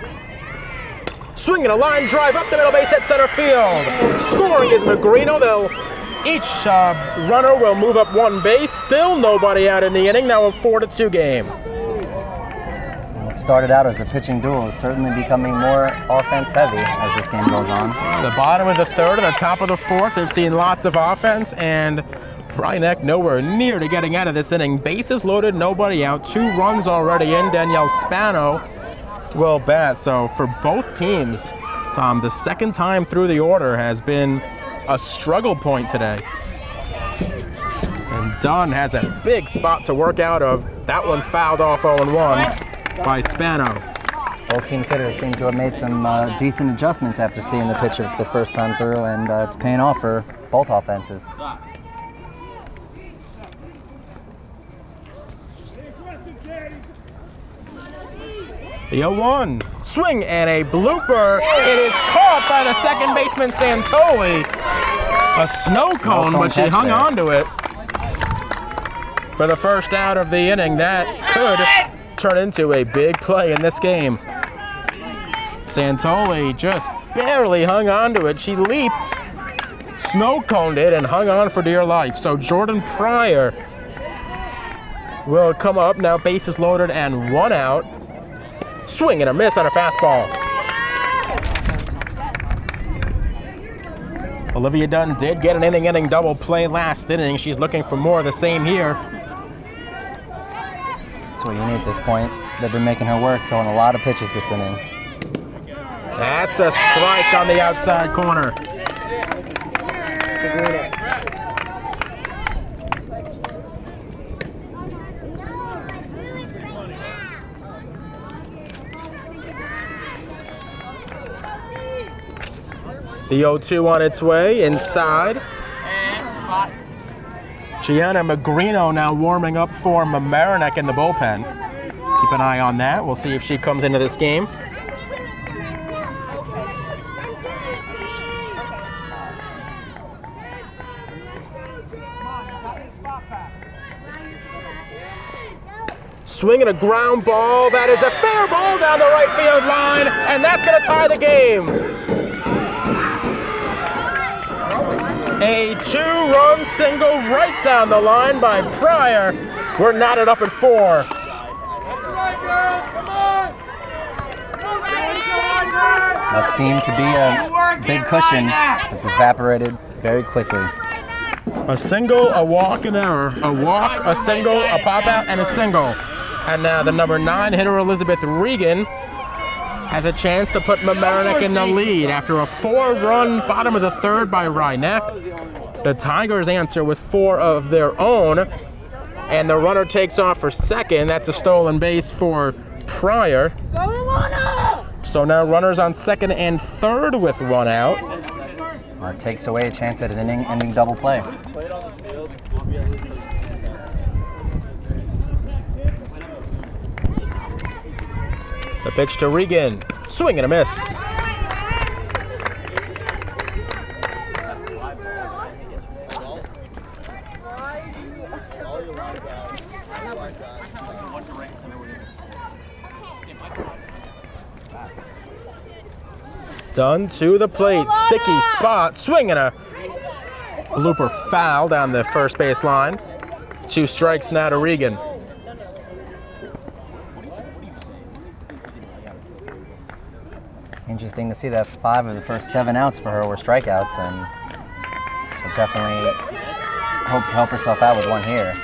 Swinging a line drive up the middle base at center field. Scoring is Magrino. Each runner will move up 1 base. Still nobody out in the inning. Now a 4-2 game. What started out as a pitching duel is certainly becoming more offense heavy as this game goes on. The bottom of the 3rd and the top of the 4th, they've seen lots of offense, and Rhinebeck nowhere near to getting out of this inning. Bases loaded, nobody out. 2 runs already in. Danielle Spano will bat. So for both teams, Tom, the 2nd time through the order has been a struggle point today. And Dunn has a big spot to work out of. That one's fouled off 0-1 by Spano. Both teams' hitters seem to have made some decent adjustments after seeing the pitch the first time through, and it's paying off for both offenses. The 0-1 swing and a blooper. It is caught by the 2nd baseman Santoli. A snow cone, but she hung on to it. for the first out of the inning. That could turn into a big play in this game. Santoli just barely hung on to it. She leaped, snow-coned it, and hung on for dear life. So Jordan Pryor will come up now, bases loaded and 1 out. Swing and a miss on a fastball. Olivia Dunn did get an inning double play last inning. She's looking for more of the same here. That's what you need at this point. They've been making her work, throwing a lot of pitches this inning. That's a strike on the outside corner. The 0-2 on its way, inside. Gianna Magrino now warming up for Mamaroneck in the bullpen. Keep an eye on that. We'll see if she comes into this game. Swinging a ground ball. That is a fair ball down the right field line, and that's going to tie the game. A 2-run single right down the line by Pryor. We're knotted up at 4. That's right, girls. Come on. That seemed to be a big cushion. It's evaporated very quickly. A single, a walk, an error. A walk, a single, a pop out, and a single. And now the number 9 hitter, Elizabeth Regan, has a chance to put Mamaroneck in the lead after a 4-run bottom of the 3rd by Rhineck. The Tigers answer with 4 of their own, and the runner takes off for second. That's a stolen base for Pryor. So now runners on second and third with 1 out. That takes away a chance at an inning-ending double play. The pitch to Regan. Swing and a miss. Dunn to the plate. Sticky spot. Swing and a blooper foul down the first base line. 2 strikes now to Regan. Interesting to see that 5 of the first 7 outs for her were strikeouts, and she'll definitely hope to help herself out with 1 here.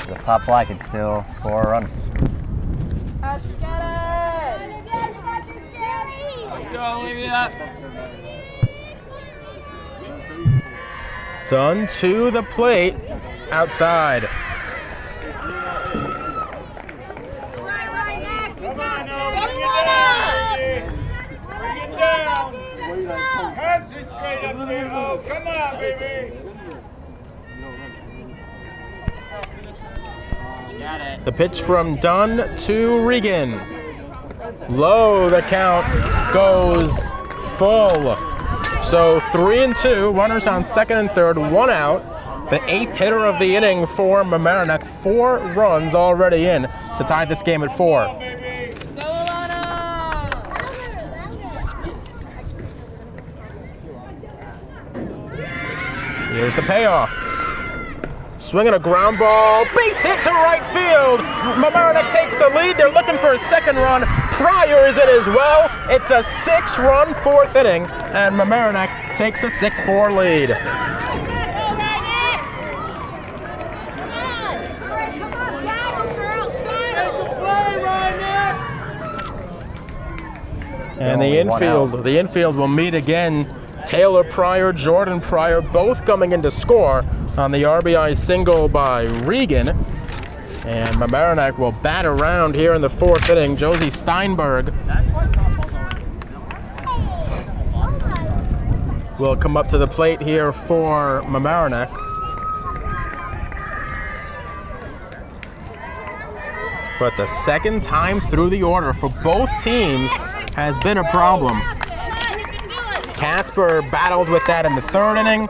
The pop fly could still score a run. Let's get it! Let's go, Olivia! Dunn to the plate. Outside. Come on now, bring it down. Concentrate up there. Oh, come on, baby. The pitch from Dunn to Regan. Low, the count goes full. So 3-2, runners on second and third, 1 out. The 8th hitter of the inning for Mamaroneck, 4 runs already in to tie this game at 4. Go, Alana! Here's the payoff. Swinging a ground ball, base hit to right field. Mamaroneck takes the lead. They're looking for a second run. Pryor is in as well. It's a 6-run 4th inning, and Mamaroneck takes the 6-4 lead. And the infield will meet again. Taylor Pryor, Jordan Pryor, both coming in to score on the RBI single by Regan. And Mamaroneck will bat around here in the 4th inning. Josie Steinberg will come up to the plate here for Mamaroneck. But the second time through the order for both teams, has been a problem. Casper battled with that in the 3rd inning,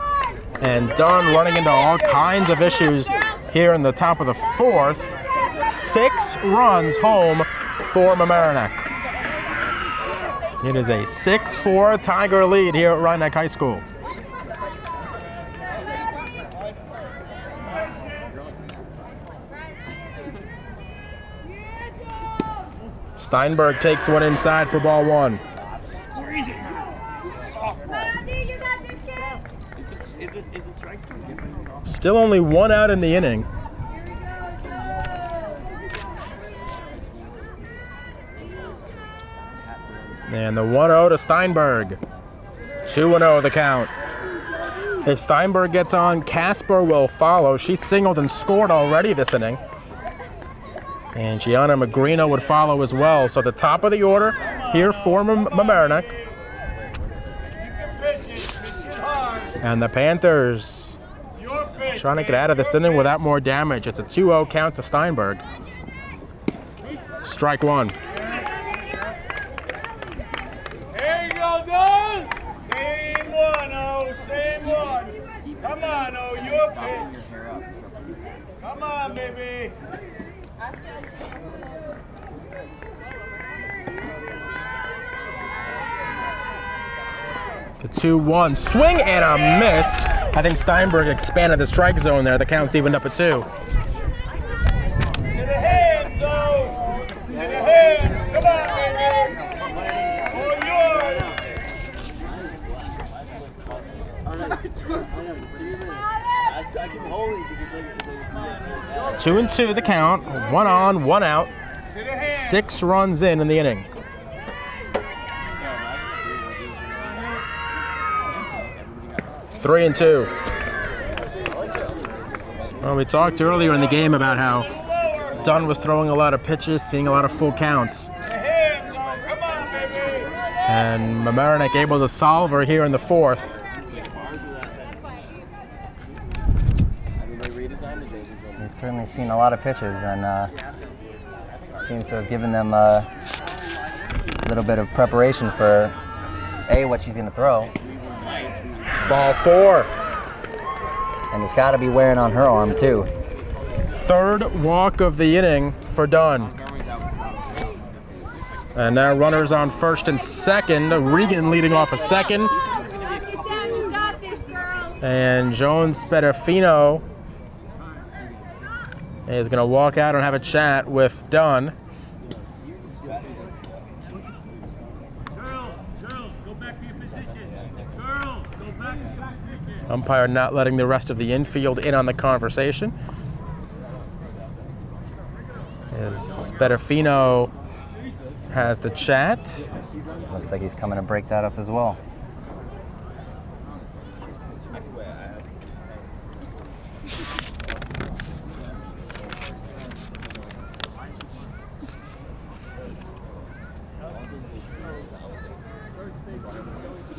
and Dunn running into all kinds of issues here in the top of the 4th. 6 runs home for Mamaroneck. It is a 6-4 Tiger lead here at Rhinebeck High School. Steinberg takes one inside for ball 1. Still only 1 out in the inning. And the 1-0 to Steinberg. 2-0 the count. If Steinberg gets on, Casper will follow. She singled and scored already this inning. And Gianna Magrino would follow as well. So the top of the order here for Mamaroneck. And the Panthers trying to get out of this inning without more damage. It's a 2-0 count to Steinberg. Strike 1. There you go, Don. Same one, oh, same one. Come on, oh, your pitch. Come on, baby. The 2-1 swing and a miss. I think Steinberg expanded the strike zone there. The count's evened up at 2. To the hands, oh. To the hands. Come on, baby. All yours. 2-2 the count. 1 on, 1 out. 6 runs in the inning. Three and 2. Well, we talked earlier in the game about how Dunn was throwing a lot of pitches, seeing a lot of full counts. And Mamaroneck able to solve her here in the 4th. We've certainly seen a lot of pitches, and seems to have given them a little bit of preparation for what she's going to throw. Ball 4. And it's got to be wearing on her arm, too. 3rd walk of the inning for Dunn. And now runners on 1st and 2nd. Regan leading off of 2nd. And Joan Spedafino is going to walk out and have a chat with Dunn. Umpire not letting the rest of the infield in on the conversation. As Spedafino has the chat. Looks like he's coming to break that up as well.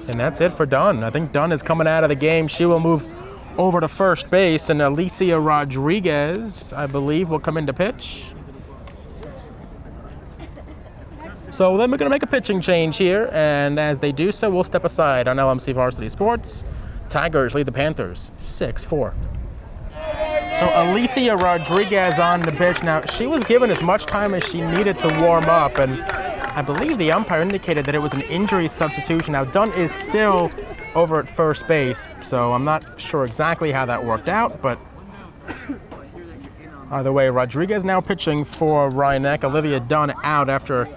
And that's it for Dunn. I think Dunn is coming out of the game. She will move over to first base, and Alicia Rodriguez, I believe, will come into pitch. So then we're going to make a pitching change here, and as they do so, we'll step aside on LMC Varsity Sports. Tigers lead the Panthers 6-4. So Alicia Rodriguez on the pitch. Now, she was given as much time as she needed to warm up, and I believe the umpire indicated that it was an injury substitution. Now, Dunn is still over at first base, so I'm not sure exactly how that worked out, but either way, Rodriguez now pitching for Rhinebeck. Olivia Dunn out after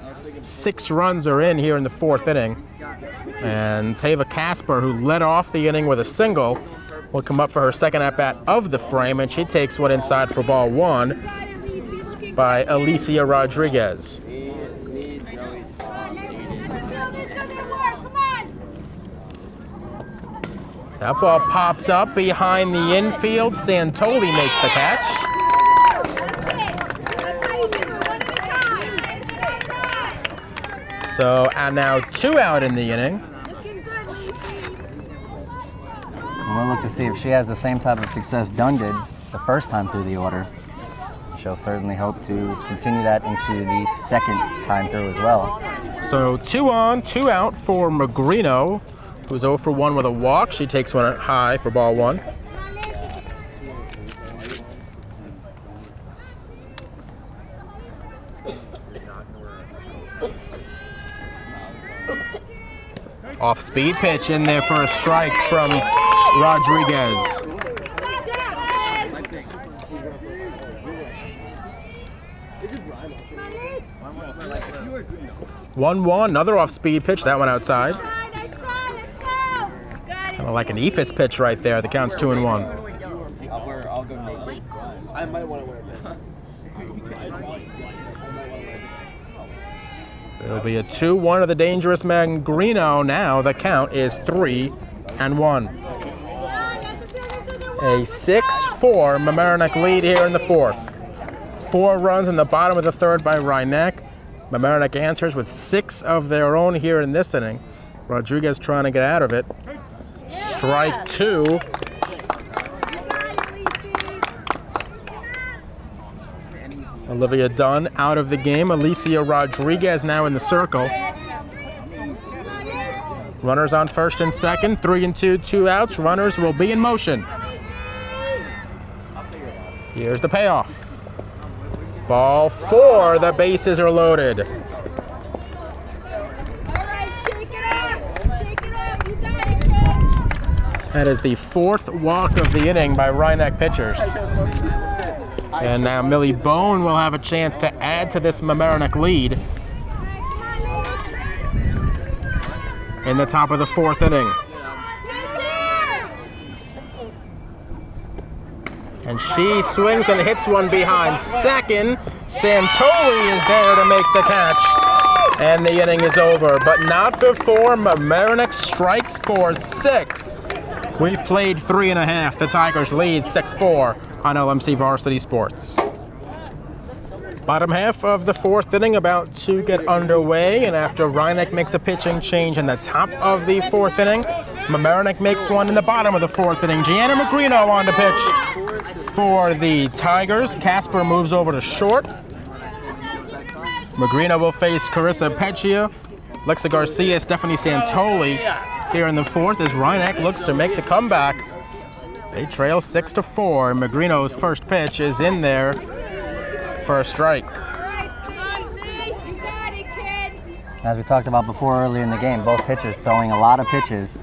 6 runs are in here in the 4th inning. And Tava Casper, who led off the inning with a single, will come up for her 2nd at-bat of the frame, and she takes one inside for ball 1 by Alicia Rodriguez. That ball popped up behind the infield. Santoli makes the catch. So, and now 2 out in the inning. We'll look to see if she has the same type of success Dunn did the first time through the order. She'll certainly hope to continue that into the 2nd time through as well. So 2 on, 2 out for Magrino, who's 0 for 1 with a walk. She takes one high for ball 1. Off-speed pitch in there for a strike from Rodriguez. 1-1, another off-speed pitch, that one outside. Kind of like an Ephus pitch right there. The count's 2-1. I'll go naked. I might want to wear a It'll be a 2-1 of the dangerous Magrino now. The count is 3-1. A 6-4 Mamaroneck lead here in the 4th. 4 runs in the bottom of the 3rd by Rhinebeck. Mamaroneck answers with 6 of their own here in this inning. Rodriguez trying to get out of it. Strike 2. Olivia Dunn out of the game. Alicia Rodriguez now in the circle. Runners on first and second. 3-2, 2 outs. Runners will be in motion. Here's the payoff. Ball 4. The bases are loaded. That is the 4th walk of the inning by Rhinebeck pitchers. And now Millie Bone will have a chance to add to this Mamaroneck lead in the top of the 4th inning. And she swings and hits one behind second. Santoli is there to make the catch. And the inning is over, but not before Mamaroneck strikes for 6. We've played 3.5. The Tigers lead 6-4 on LMC Varsity Sports. Bottom half of the 4th inning about to get underway, and after Rhinebeck makes a pitching change in the top of the 4th inning, Mamaroneck makes one in the bottom of the 4th inning. Gianna Magrino on the pitch for the Tigers. Casper moves over to short. Magrino will face Carissa Peccia, Lexa Garcia, Stephanie Santoli here in the 4th as Rhinebeck looks to make the comeback. They trail 6-4. Magrino's first pitch is in there for a strike. As we talked about before earlier in the game, both pitchers throwing a lot of pitches,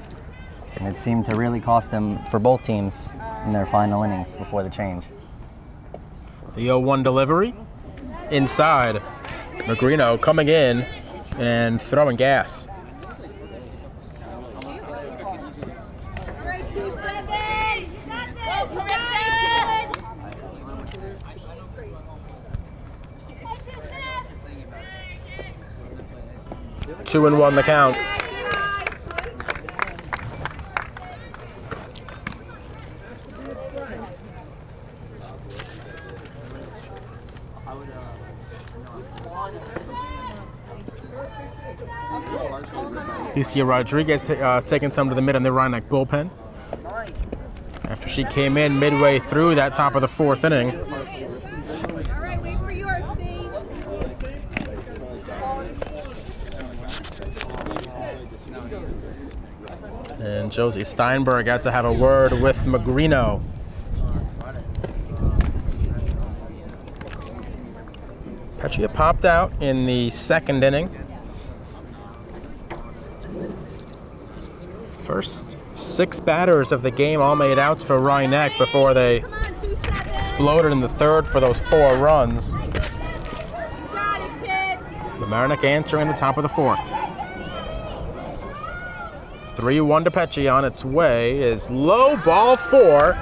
and it seemed to really cost them for both teams in their final innings before the change. The 0-1 delivery inside. Magrino coming in and throwing gas. Two and 1 the count. Alicia Rodriguez taking some to the mid in the Rhinebeck bullpen. After she came in midway through that top of the 4th inning. And Josie Steinberg got to have a word with Magrino. Peccia popped out in the 2nd inning. First 6 batters of the game all made outs for Rhinebeck before they exploded in the 3rd for those 4 runs. Mamaroneck answering the top of the 4th. 3-1 to Peccia on its way is low, ball 4,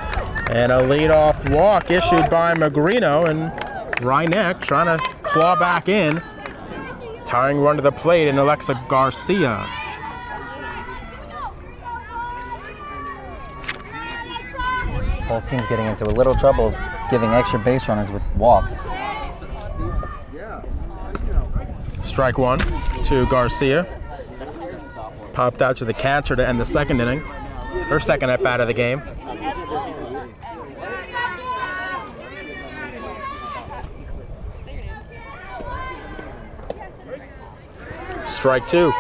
and a leadoff walk issued by Magrino, and Rhinebeck trying to claw back in. Tying run to the plate in Alexa Garcia. Both teams getting into a little trouble giving extra base runners with walks. Strike 1 to Garcia. Popped out to the catcher to end the 2nd inning. Her 2nd at bat of the game. Strike two.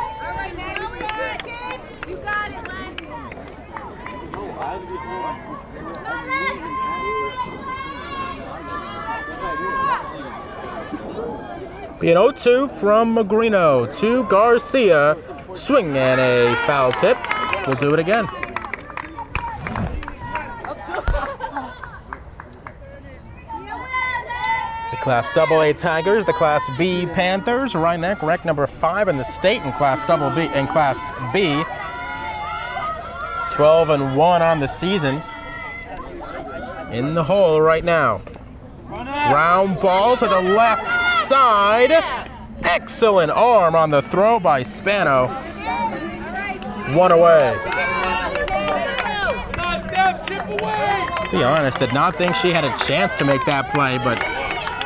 Be an 0-2 from Magrino to Garcia. Swing and a foul tip. We'll do it again. The Class AA Tigers, the Class B Panthers, Rothman, ranked number 5 in the state in Class B. 12-1 on the season. In the hole right now. Ground ball to the left side. Excellent arm on the throw by Spano. One away. To be honest, did not think she had a chance to make that play, but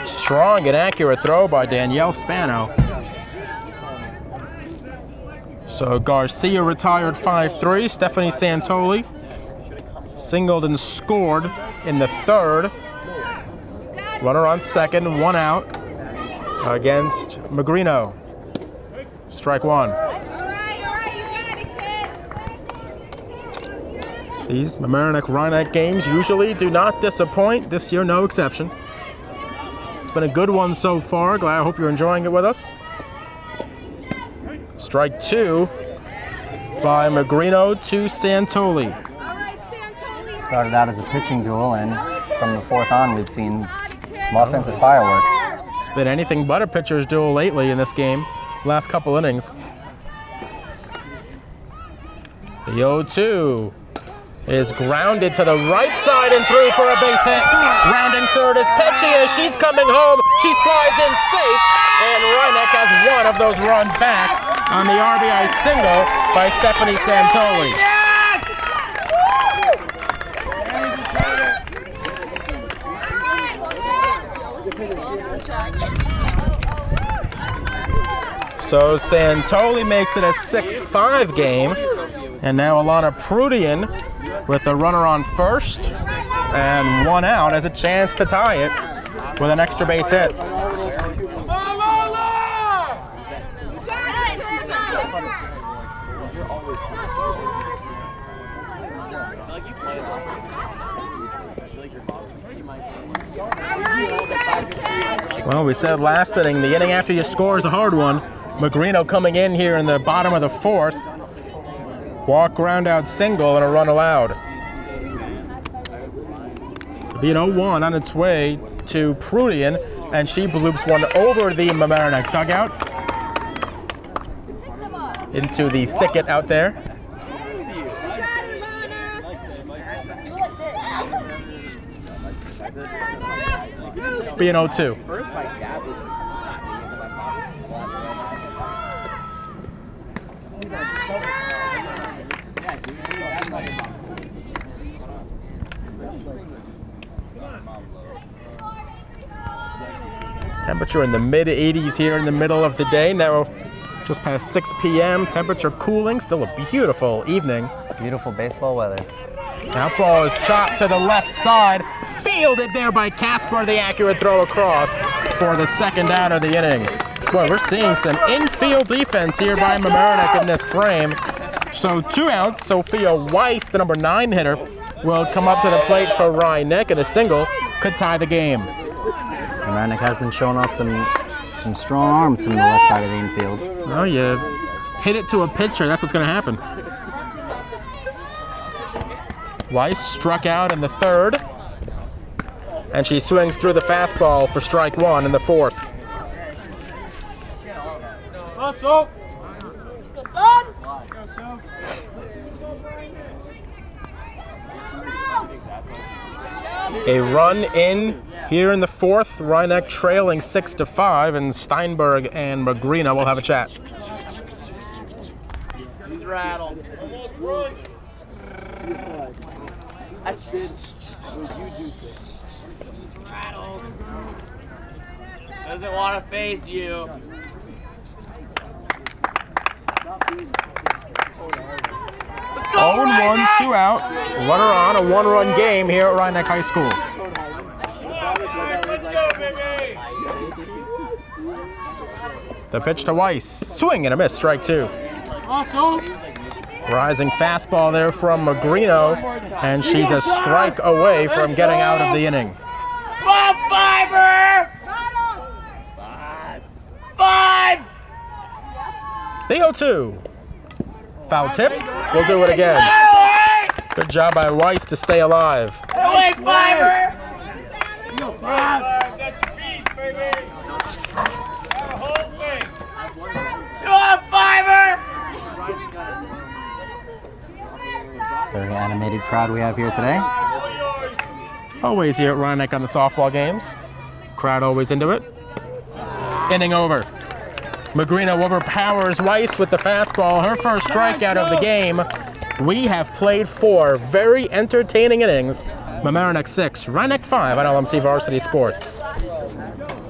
strong and accurate throw by Danielle Spano. So Garcia retired 5-3. Stephanie Santoli singled and scored in the third. Runner on second, one out against Magrino. Strike one. These Mamaroneck games usually do not disappoint. This year, no exception. It's been a good one so far. I hope you're enjoying it with us. Strike two by Magrino to Santoli. Started out as a pitching duel, and from the fourth on, we've seen some offensive fireworks. It's been anything but a pitcher's duel lately in this game. Last couple innings. The 0-2 is grounded to the right side and through for a base hit. Rounding third is Peccia. She's coming home. She slides in safe, and Rothman has one of those runs back on the RBI single by Stephanie Santoli. So Santoli makes it a 6-5 game. And now Alana Prudian with the runner on first and one out has a chance to tie it with an extra base hit. Well, we said last inning, the inning after you score is a hard one. Magrino coming in here in the bottom of the fourth. Walk, ground out single, and a run allowed. It'll be an 0-1 on its way to Prudian, and she bloops one over the Mamaroneck dugout into the thicket out there. Be an 0-2. Temperature in the mid-80s here in the middle of the day. Now just past 6 p.m. Temperature cooling. Still a beautiful evening. Beautiful baseball weather. That ball is chopped to the left side. Fielded there by Casper. The accurate throw across for the second out of the inning. Boy, we're seeing some infield defense here by Mamaroneck in this frame. So 2 outs. Sophia Weiss, the number 9 hitter, will come up to the plate for Rothman, and a single could tie the game. Mamaroneck has been showing off some strong arms from the left side of the infield. Oh, you hit it to a pitcher, that's what's going to happen. Weiss struck out in the third, and she swings through the fastball for strike one in the fourth. A run in here in the fourth. Rothman trailing 6-5, and Steinberg and Magrino will have a chat. He's rattled. Doesn't want to face you. 0-1, 2 out. Runner on, a 1-run game here at Rothman High School. The pitch to Weiss. Swing and a miss, strike 2. Rising fastball there from Magrino, and she's a strike away from getting out of the inning. Come on, Fiver! 5! The 0-2. Foul tip. We'll do it again. Good job by Weiss to stay alive. Away, Fiver! That's a piece, baby. That whole thing. Come on, Fiver! Very animated crowd we have here today. Always here at Rothman on the softball games. Crowd always into it. Inning over. Magrino overpowers Weiss with the fastball. Her first strikeout of the game. We have played 4 very entertaining innings. Mamaroneck 6, Rothman 5 on LMC Varsity Sports.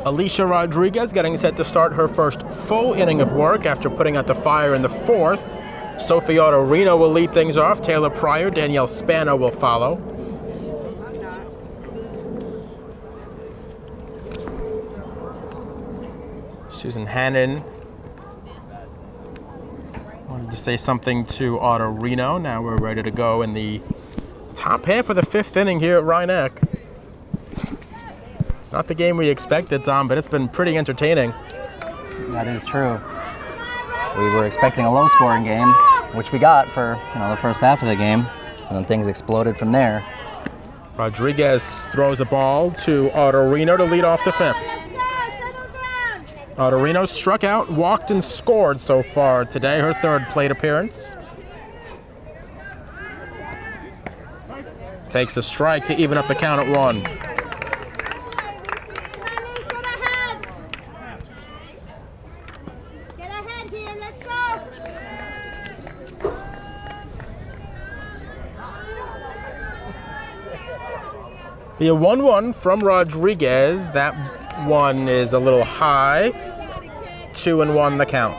Alicia Rodriguez getting set to start her first full inning of work after putting out the fire in the 4th. Sophie Autorino will lead things off. Taylor Pryor, Danielle Spano will follow. Susan Hannon wanted to say something to Autorino. Now we're ready to go in the top half of the 5th inning here at Rothman. It's not the game we expected, Tom, but it's been pretty entertaining. That is true. We were expecting a low-scoring game, which we got for the first half of the game, and then things exploded from there. Rodriguez throws a ball to Autorino to lead off the 5th. Autorino struck out, walked, and scored so far today, her 3rd plate appearance. Takes a strike to even up the count at 1. Get ahead here, let's go! The 1-1 from Rodriguez. That one is a little high. 2-1 the count.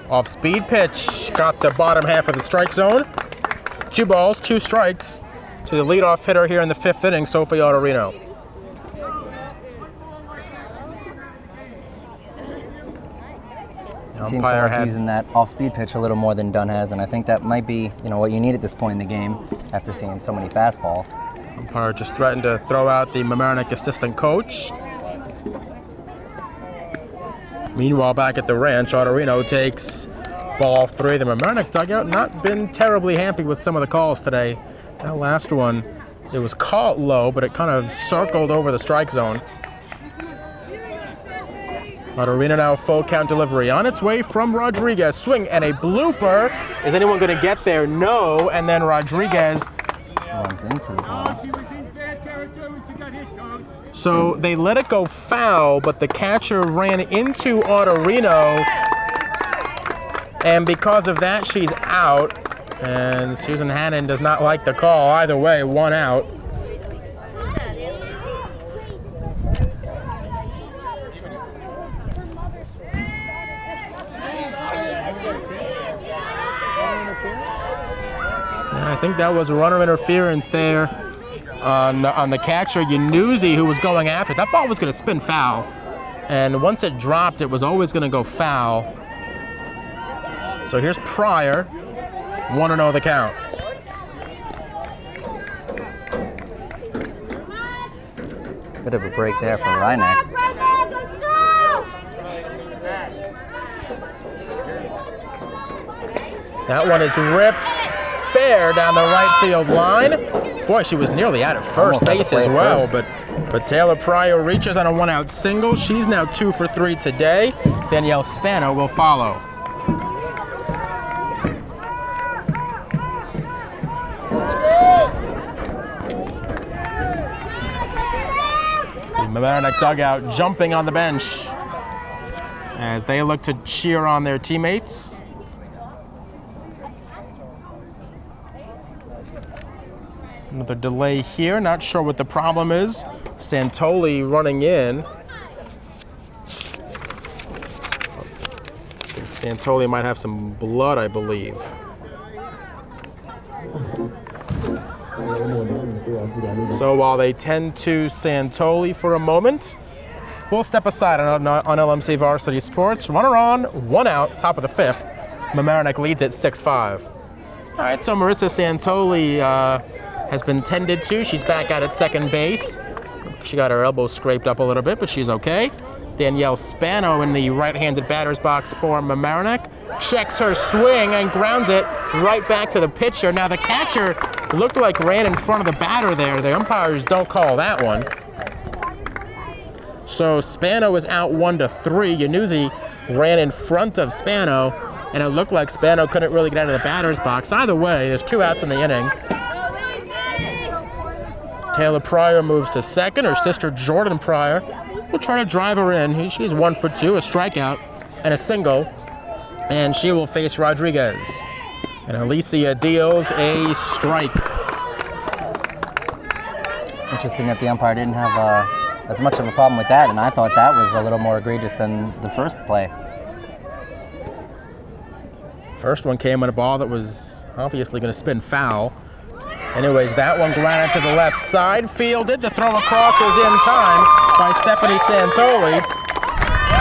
Off speed pitch, got the bottom half of the strike zone. 2 balls, 2 strikes to the leadoff hitter here in the 5th inning, Sophie Autorino. She seems to like using that off-speed pitch a little more than Dunn has, and I think that might be what you need at this point in the game after seeing so many fastballs. Umpire just threatened to throw out the Mamaroneck assistant coach. Meanwhile, back at the ranch, Autorino takes ball 3. The Mamaroneck dugout not been terribly happy with some of the calls today. That last one, it was caught low, but it kind of circled over the strike zone. Autorino now full count delivery on its way from Rodriguez. Swing and a blooper. Is anyone going to get there? No. And then Rodriguez runs into the ball. So they let it go foul, but the catcher ran into Autorino. And because of that, she's out. And Susan Hannon does not like the call. Either way, 1 out. I think that was runner interference there on the catcher, Yanuzzi, who was going after it. That ball was going to spin foul. And once it dropped, it was always going to go foul. So here's Pryor. 1-0 the count. Bit of a break there for Rothman. That one is ripped fair down the right field line. Boy, she was nearly out at first base as well, but Taylor Pryor reaches on a 1-out single. She's now 2 for 3 today. Danielle Spano will follow. The Mamaroneck dugout jumping on the bench as they look to cheer on their teammates. Another delay here, not sure what the problem is. Santoli running in. Santoli might have some blood, I believe. So while they tend to Santoli for a moment, we'll step aside on LMC Varsity Sports. Runner on, 1 out, top of the 5th. Mamaroneck leads at 6-5. All right, so Marissa Santoli has been tended to. She's back out at second base. She got her elbow scraped up a little bit, but she's okay. Danielle Spano in the right-handed batter's box for Mamaroneck. Checks her swing and grounds it right back to the pitcher. Now the catcher looked like ran in front of the batter there. The umpires don't call that one. So Spano is out 1-3. Yanuzzi ran in front of Spano, and it looked like Spano couldn't really get out of the batter's box. Either way, there's 2 outs in the inning. Taylor Pryor moves to second. Her sister Jordan Pryor will try to drive her in. She's 1 for 2, a strikeout and a single, and she will face Rodriguez. And Alicia deals a strike. Interesting that the umpire didn't have as much of a problem with that, and I thought that was a little more egregious than the first play. First one came on a ball that was obviously going to spin foul. Anyways, that one grounded to the left side, fielded. The throw across is in time by Stephanie Santoli.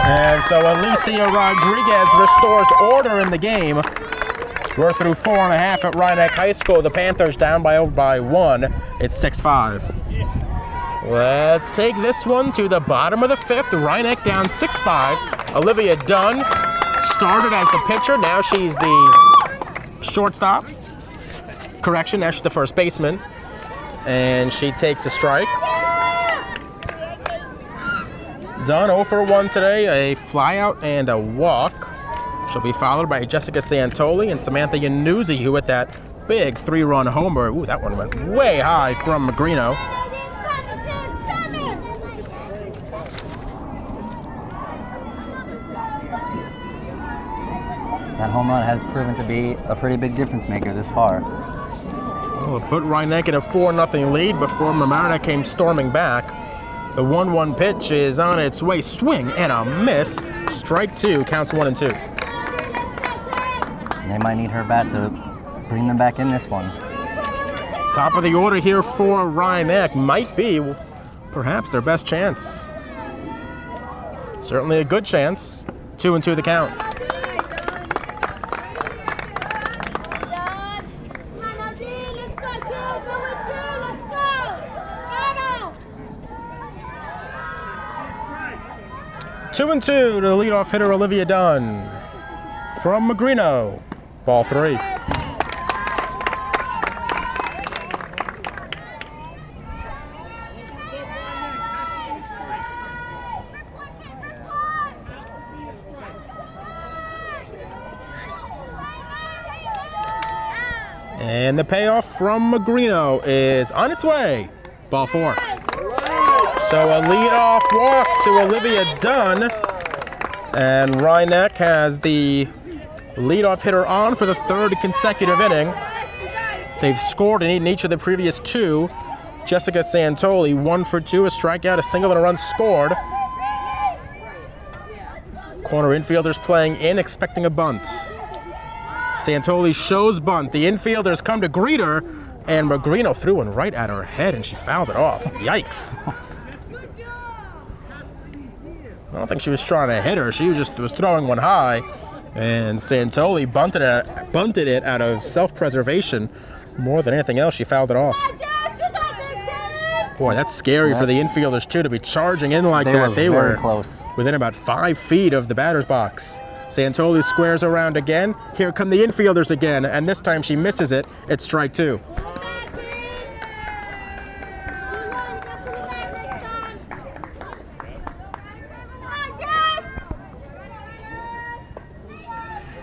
And so Alicia Rodriguez restores order in the game. We're through 4.5 at Rhinebeck High School. The Panthers down by 1. It's 6-5. Let's take this one to the bottom of the 5th. Rhinebeck down 6-5. Olivia Dunn started as the pitcher. Now she's the shortstop. Correction, now she's the first baseman. And she takes a strike. Dunn 0 for 1 today, a flyout and a walk. She'll be followed by Jessica Santoli and Samantha Yanuzzi, who hit that big 3-run homer. Ooh, that one went way high from Magrino. That home run has proven to be a pretty big difference maker this far. Well, it put Rhinebeck in a 4-0 lead before Mamaroneck came storming back. The 1-1 pitch is on its way. Swing and a miss. Strike 2, counts 1 and 2. They might need her bat to bring them back in this one. Top of the order here for Rhinebeck might be perhaps their best chance. Certainly a good chance. 2 and 2 the count. Two and 2 to the leadoff hitter Olivia Dunn from Magrino. Ball 3. And the payoff from Magrino is on its way. Ball 4. So a leadoff walk to Olivia Dunn. And Rhinebeck has the leadoff hitter on for the 3rd consecutive inning. They've scored in each of the previous 2. Jessica Santoli, 1 for 2, a strikeout, a single, and a run scored. Corner infielders playing in, expecting a bunt. Santoli shows bunt. The infielders come to greet her, and Magrino threw one right at her head, and she fouled it off. Yikes. I don't think she was trying to hit her. She was throwing one high, and Santoli bunted it out of self-preservation. More than anything else, she fouled it off. Boy, that's scary for the infielders, too, to be charging in like that. They were close, within about 5 feet of the batter's box. Santoli squares around again. Here come the infielders again, and this time she misses it. It's strike 2.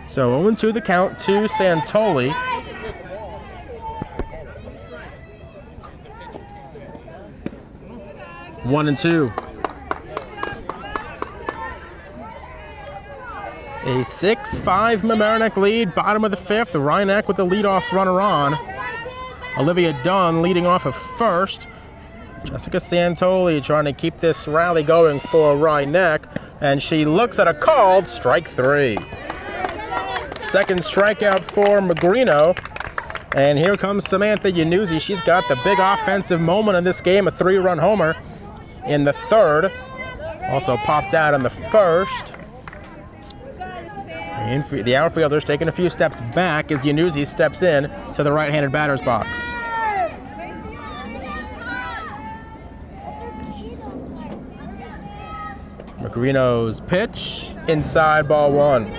So 0-2 the count to Santoli. One and 2. A 6-5 Mamaroneck lead, bottom of the 5th. The Rhinebeck with the leadoff runner on. Olivia Dunn leading off of first. Jessica Santoli trying to keep this rally going for Rhinebeck, and she looks at a called strike 3. Second strikeout for Magrino, And here comes Samantha Yanuzzi. She's got the big offensive moment in this game, a 3-run homer in the third. Also popped out in the first. The outfielder's taking a few steps back as Yanuzzi steps in to the right-handed batter's box. Magrino's pitch, inside, ball 1.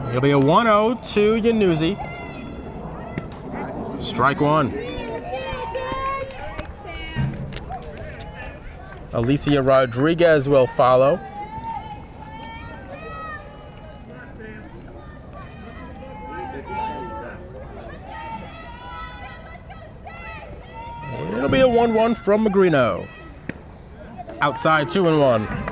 It'll be a 1-0 to Yanuzzi. Strike 1. Alicia Rodriguez will follow. It'll be a 1-1 from Magrino. Outside, 2-1.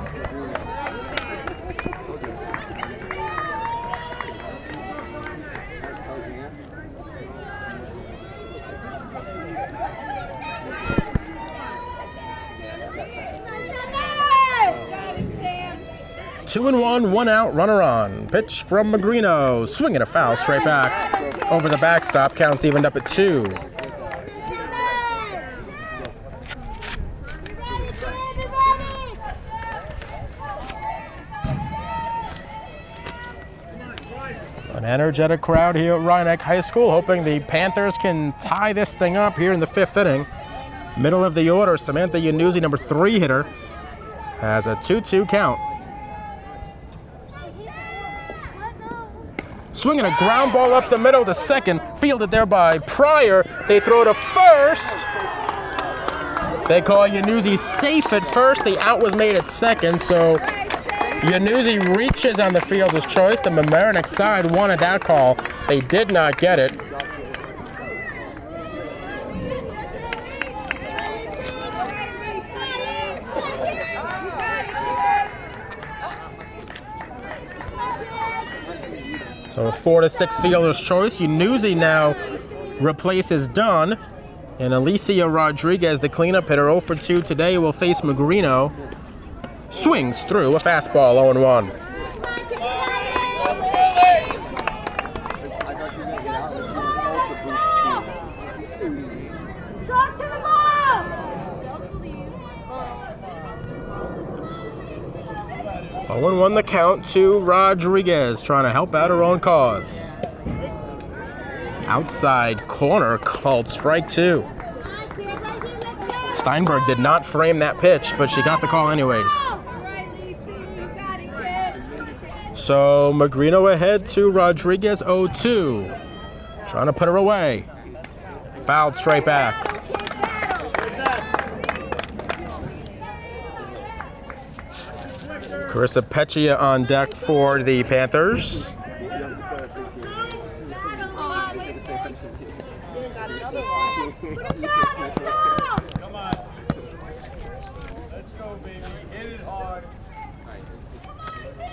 Two and one out, runner on. Pitch from Magrino. Swinging a foul straight back. Over the backstop, counts evened up at 2. An energetic crowd here at Rothman High School, hoping the Panthers can tie this thing up here in the 5th inning. Middle of the order, Samantha Yanuzzi, number 3 hitter, has a 2-2 count. Swinging a ground ball up the middle to second, fielded there by Pryor. They throw to first. They call Yanuzzi safe at first. The out was made at second, so Yanuzzi reaches on the fielder's choice. The Mamaroneck side wanted that call. They did not get it. So a 4-6 fielder's choice. Yanuzzi now replaces Dunn. And Alicia Rodriguez, the cleanup hitter, 0 for 2 today, will face Magrino. Swings through a fastball, 0-1. Short to the ball! 0-1 the count to Rodriguez, trying to help out her own cause. Outside corner called strike 2. Steinberg did not frame that pitch, but she got the call anyways. So Magrino ahead to Rodriguez, 0-2. Trying to put her away. Fouled straight back. Carissa Peccia on deck for the Panthers.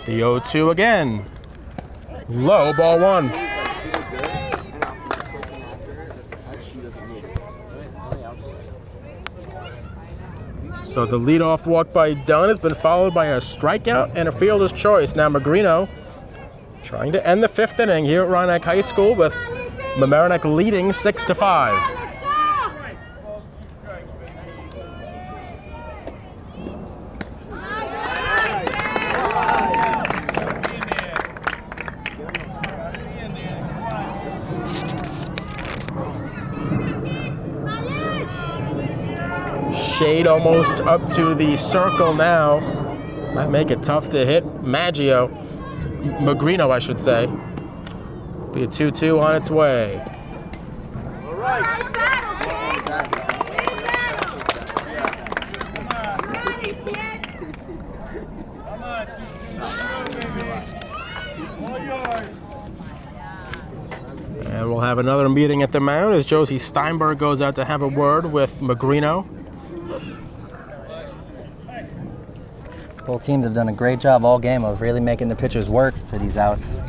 The 0-2 again. Low, ball 1. So the leadoff walk by Dunn has been followed by a strikeout and a fielder's choice. Now Magrino trying to end the 5th inning here at Rothman High School with Mamaroneck leading 6-5. Shade almost up to the circle now. Might make it tough to hit Magrino, I should say. Be a 2-2 on its way. All right. And we'll have another meeting at the mound as Josie Steinberg goes out to have a word with Magrino. Both teams have done a great job all game of really making the pitchers work for these outs.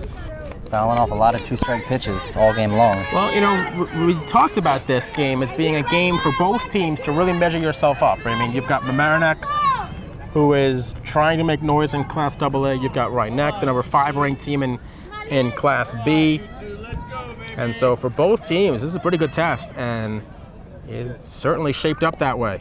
Fouling off a lot of two-strike pitches all game long. Well, you know, we talked about this game as being a game for both teams to really measure yourself up. I mean, you've got Mamaroneck, who is trying to make noise in Class AA. You've got Rothman, the number 5 ranked team in Class B. And so for both teams, this is a pretty good test, and it's certainly shaped up that way.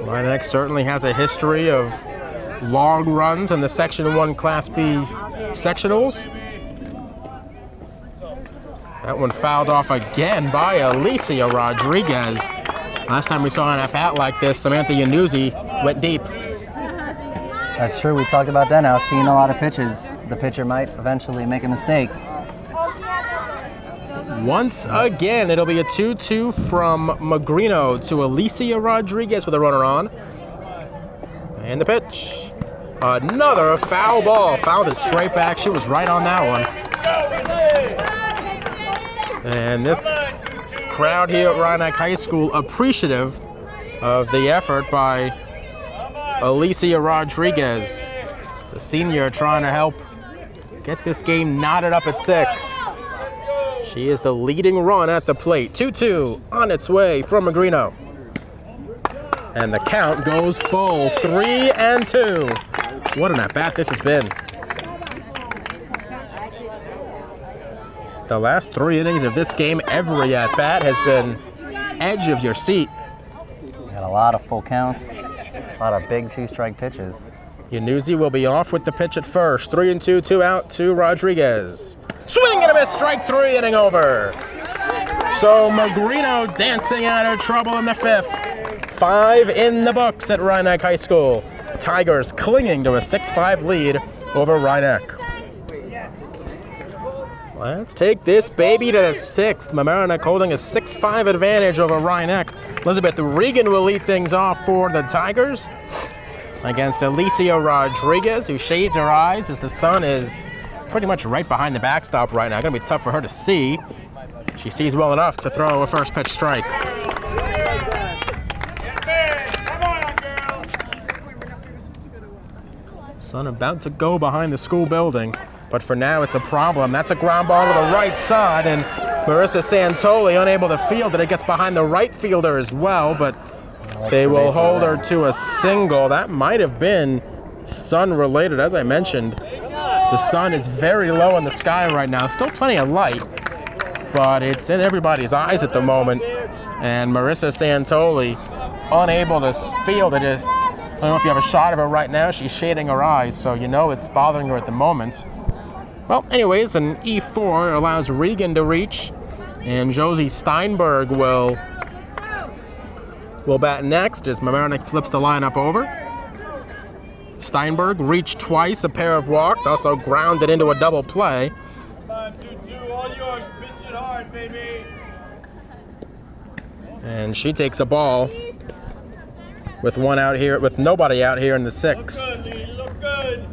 Mamaroneck certainly has a history of long runs in the Section 1 Class B sectionals. That one fouled off again by Alicia Rodriguez. Last time we saw an at-bat like this, Samantha Yanuzzi went deep. That's true. We talked about that now. Seeing a lot of pitches, the pitcher might eventually make a mistake. Once again, it'll be a 2-2 from Magrino to Alicia Rodriguez with a runner on. And the pitch. Another foul ball. Fouled it straight back. She was right on that one. And this crowd here at Mamaroneck High School appreciative of the effort by Alicia Rodriguez, the senior, trying to help get this game knotted up at 6. She is the leading run at the plate. 2-2 on its way from Magrino. And the count goes full. 3-2. What an at-bat this has been. The last 3 innings of this game, every at-bat has been edge of your seat. Got a lot of full counts, a lot of big two-strike pitches. Yanuzzi will be off with the pitch at first. 3-2, 2 out to Rodriguez. Swing and a miss, strike 3, inning over. So Magrino dancing out of trouble in the 5th. 5 in the books at Mamaroneck High School. Tigers clinging to a 6-5 lead over Mamaroneck. Let's take this baby to the 6th. Mamaroneck holding a 6-5 advantage over Mamaroneck. Elizabeth Regan will lead things off for the Tigers against Alicia Rodriguez, who shades her eyes as the sun is pretty much right behind the backstop right now. Gonna be tough for her to see. She sees well enough to throw a first pitch strike. Sun about to go behind the school building, but for now it's a problem. That's a ground ball to the right side, and Marissa Santoli unable to field it. It gets behind the right fielder as well, but they will hold her to a single. That might have been sun related, as I mentioned. The sun is very low in the sky right now. Still plenty of light, but it's in everybody's eyes at the moment. And Marissa Santoli unable to field it. I don't know if you have a shot of her right now. She's shading her eyes, so you know it's bothering her at the moment. Well, anyways, an E4 allows Regan to reach, and Josie Steinberg will bat next as Mamaroneck flips the lineup over. Steinberg reached twice, a pair of walks, also grounded into a double play. Come on, 2-2, all yours, pitch it hard, baby. And she takes a ball with nobody out here in the 6th. Look good, Lee, look good.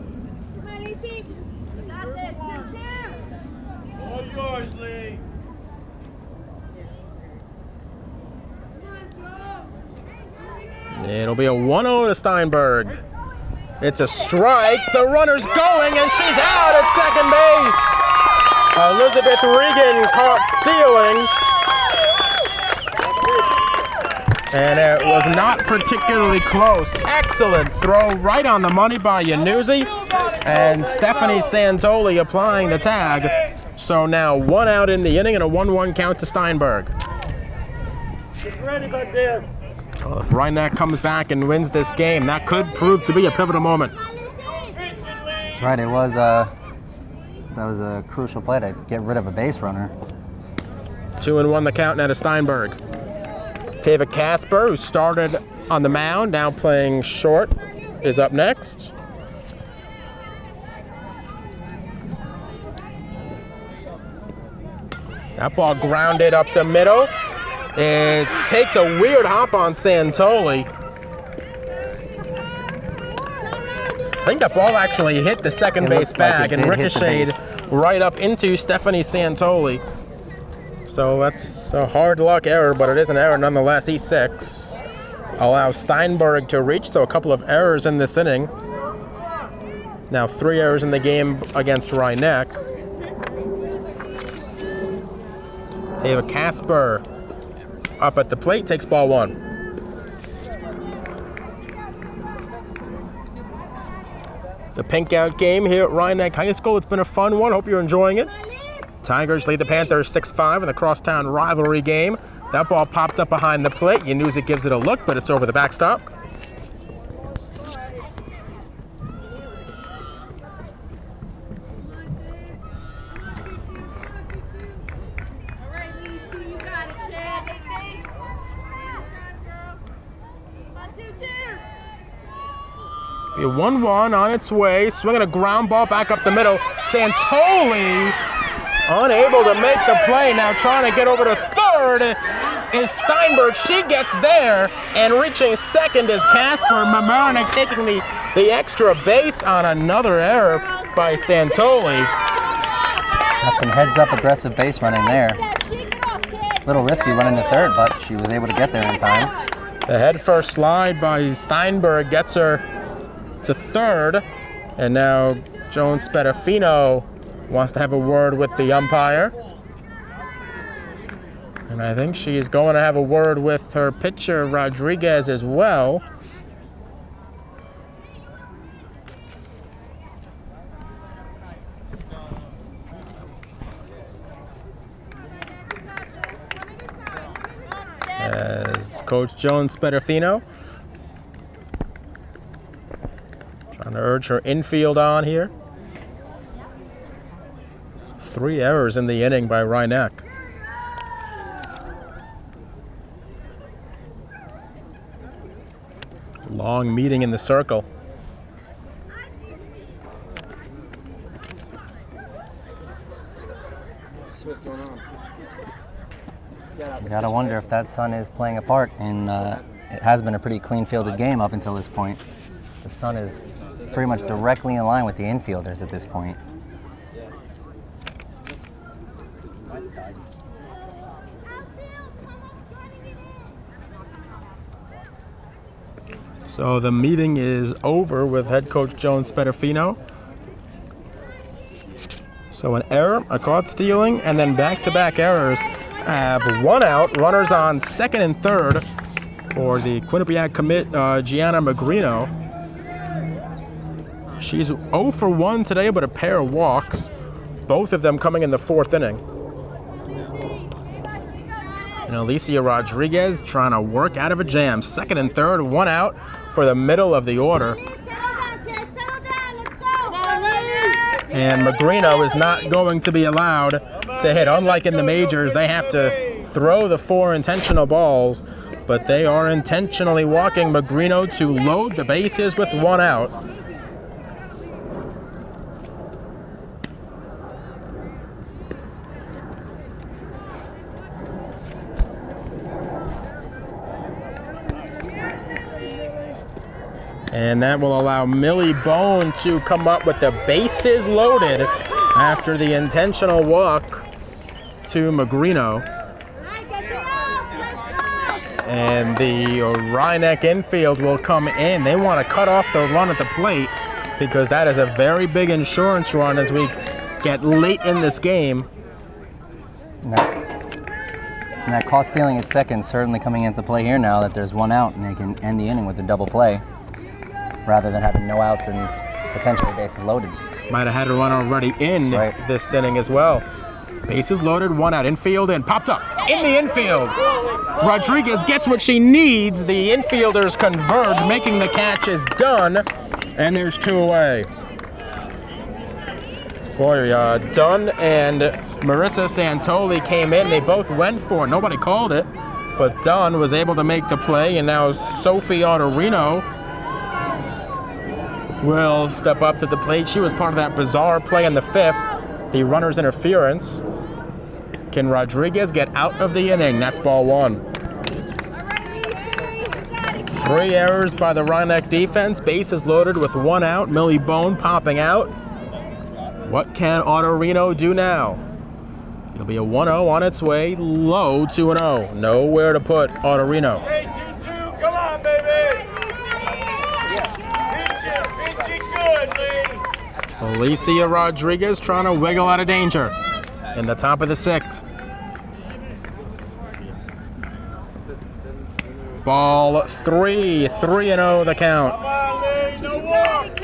All yours, Lee. It'll be a 1-0 to Steinberg. It's a strike. The runner's going, and she's out at second base. Elizabeth Regan caught stealing. And it was not particularly close. Excellent throw right on the money by Yanuzzi. And Stephanie Santoli applying the tag. So now 1 out in the inning and a 1-1 count to Steinberg. Get ready back there. Well, if Mamaroneck comes back and wins this game, that could prove to be a pivotal moment. That's right. That was a crucial play to get rid of a base runner. 2-1 the count now to Steinberg. Tava Casper, who started on the mound, now playing short, is up next. That ball grounded up the middle. It takes a weird hop on Santoli. I think that ball actually hit the second base bag and ricocheted right up into Stephanie Santoli. So that's a hard luck error, but it is an error nonetheless. E6 allows Steinberg to reach, so a couple of errors in this inning. Now 3 errors in the game against Rhinebeck. Tava Casper up at the plate, takes ball 1. The pink out game here at Rhinebeck High School. It's been a fun one. Hope you're enjoying it. Tigers lead the Panthers 6-5 in the crosstown rivalry game. That ball popped up behind the plate. Yanuza gives it a look, but it's over the backstop. Be a 1-1 on its way, swinging a ground ball back up the middle. Santoli unable to make the play. Now trying to get over to third is Steinberg. She gets there, and reaching second is Casper. Mamaroneck taking the extra base on another error by Santoli. Got some heads-up aggressive base running there. A little risky running to third, but she was able to get there in time. The head-first slide by Steinberg gets her to third, and now Joan Spedafino wants to have a word with the umpire. And I think she's going to have a word with her pitcher, Rodriguez, as well. As Coach Joan Spedafino trying to urge her infield on here. 3 errors in the inning by Rhinebeck. Long meeting in the circle. What's going on? You gotta wonder if that sun is playing a part, and it has been a pretty clean fielded game up until this point. The sun is pretty much directly in line with the infielders at this point. So the meeting is over with head coach Joan Spedafino. So an error, a caught stealing, and then back-to-back errors have 1 out. Runners on second and third for the Quinnipiac commit, Gianna Magrino. She's 0 for 1 today, but a pair of walks, both of them coming in the 4th inning. And Alicia Rodriguez trying to work out of a jam. Second and third, 1 out for the middle of the order. And Magrino is not going to be allowed to hit. Unlike in the majors, they have to throw the 4 intentional balls, but they are intentionally walking Magrino to load the bases with 1 out. And that will allow Millie Bone to come up with the bases loaded after the intentional walk to Magrino. And the Rhinebeck infield will come in. They want to cut off the run at the plate because that is a very big insurance run as we get late in this game. And that caught stealing at second certainly coming into play here now that there's 1 out, and they can end the inning with a double play rather than having no outs and potentially bases loaded. Might have had a run already in this inning as well. Bases loaded, 1 out, infield, and popped up in the infield. Rodriguez gets what she needs. The infielders converge, making the catch is done, and there's 2 away. Boy, Dunn and Marissa Santoli came in. They both went for it. Nobody called it, but Dunn was able to make the play, and now Sophie Autorino will step up to the plate. She was part of that bizarre play in the 5th, the runner's interference. Can Rodriguez get out of the inning? That's ball 1. 3 errors by the Rhinebeck defense. Bases loaded with 1 out. Millie Bone popping out. What can Autorino do now? It'll be a 1-0 on its way, low 2-0. Nowhere to put Autorino. Hey, 2-2, come on, baby. Pitch it good, Lee. Alicia Rodriguez trying to wiggle out of danger in the top of the 6th. Ball 3, 3-0 the count. Come on, Lee, no walk.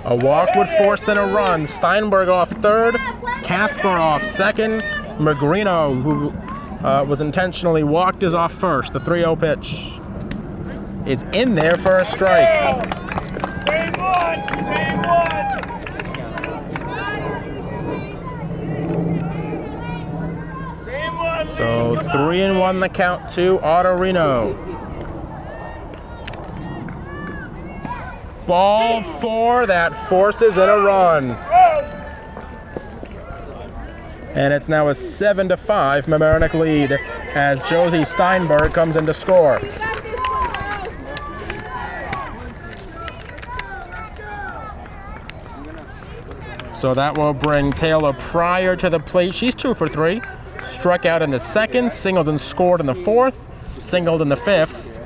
A walk would force in a run. Steinberg off 3rd, Casper off 2nd. Magrino, who was intentionally walked, is off 1st. The 3-0 pitch is in there for a strike. Same one, same one. Same one, Lee. So 3-1 the count to Autorino. Ball 4, that forces in a run. And it's now a 7-5 Mamaroneck lead as Josie Steinberg comes in to score. So that will bring Taylor Pryor to the plate. She's 2 for 3. Struck out in the 2nd, singled and scored in the 4th, singled in the 5th.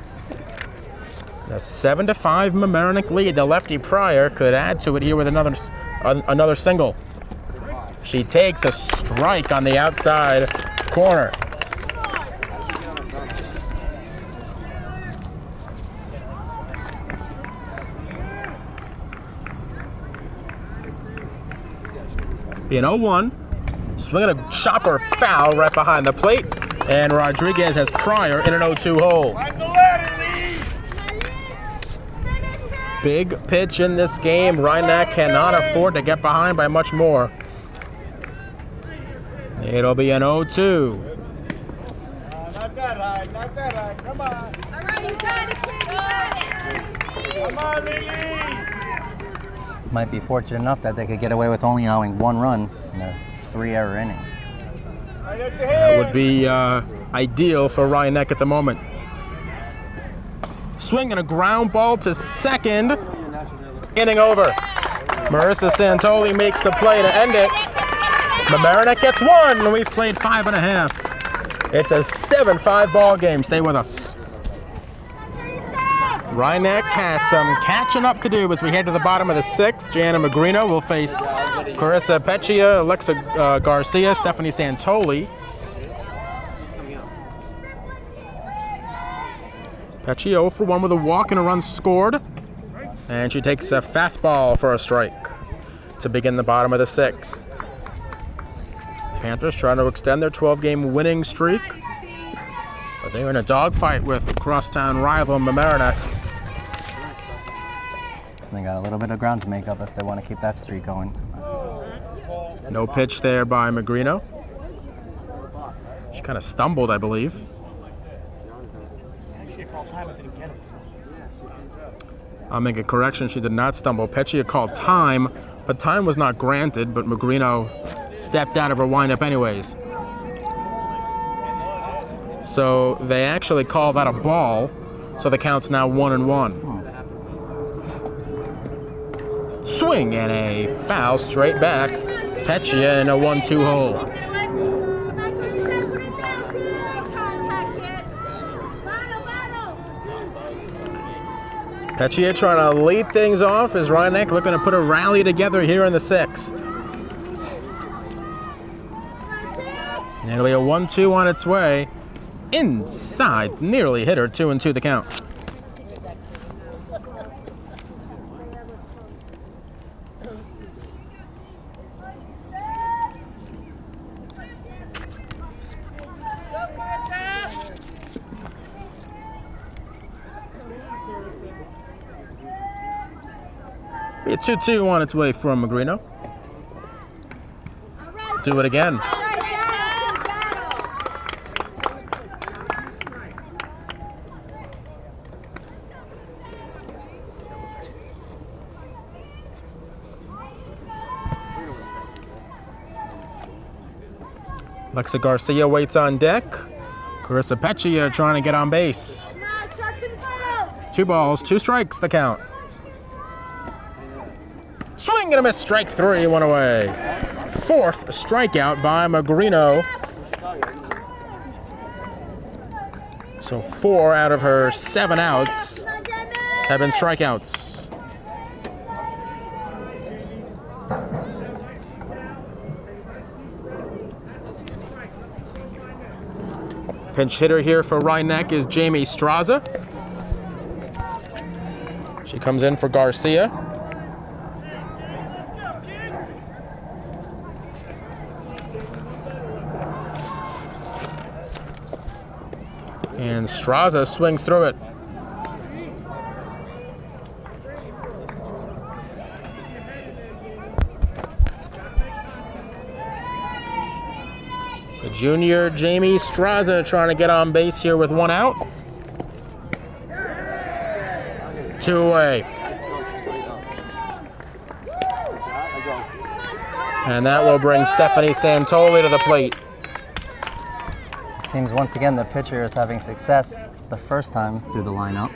A 7-5 Mamaroneck lead. The lefty Pryor could add to it here with another single. She takes a strike on the outside corner. Being 0-1, swinging a chopper foul right behind the plate, and Rodriguez has Pryor in an 0-2 hole. Climb the ladder, Lee. Big pitch in this game. Rhinebeck cannot afford to get behind by much more. It'll be an 0-2. Not that high, not that high. Come on. All right, you got it, kid. You got it. Come on, Lily. Might be fortunate enough that they could get away with only allowing 1 run in a 3-error inning. Right at the That head. would be ideal for Rhinebeck at the moment. Swinging a ground ball to 2nd. Inning over. Marissa Santoli makes the play to end it. Mamaroneck gets 1, and we've played 5.5. It's a 7-5 ball game. Stay with us. Rhinebeck has some catching up to do as we head to the bottom of the 6th. Jana Magrino will face Carissa Peccia, Alexa Garcia, Stephanie Santoli. Peccia 0 for 1 with a walk and a run scored. And she takes a fastball for a strike to begin the bottom of the 6th. Panthers trying to extend their 12-game winning streak, but they're in a dogfight with crosstown rival Mamaroneck. They got a little bit of ground to make up if they want to keep that streak going. No pitch there by Magrino. She kind of stumbled, I believe. I'll make a correction. She did not stumble. Peccia called time, but time was not granted, but Magrino stepped out of her windup anyways. So they actually call that a ball, so the count's now 1-1. Swing and a foul straight back. Peccia in a 1-2 hole. Peccia trying to lead things off as Rhinebeck looking to put a rally together here in the 6th. And it'll be a 1-2 on its way. Inside, nearly hit her, 2-2 the count. Be a 2-2 on its way from Magrino. Do it again. Alexa Garcia waits on deck. Carissa Peccia trying to get on base. 2 balls, 2 strikes, the count. Swing and a miss, strike 3, 1 away. 4th strikeout by Magrino. So 4 out of her 7 outs have been strikeouts. Pinch hitter here for Rhinebeck is Jamie Straza. She comes in for Garcia. And Straza swings through it. The junior Jamie Straza trying to get on base here with 1 out. 2 away. And that will bring Stephanie Santoli to the plate. It seems once again the pitcher is having success the first time through the lineup.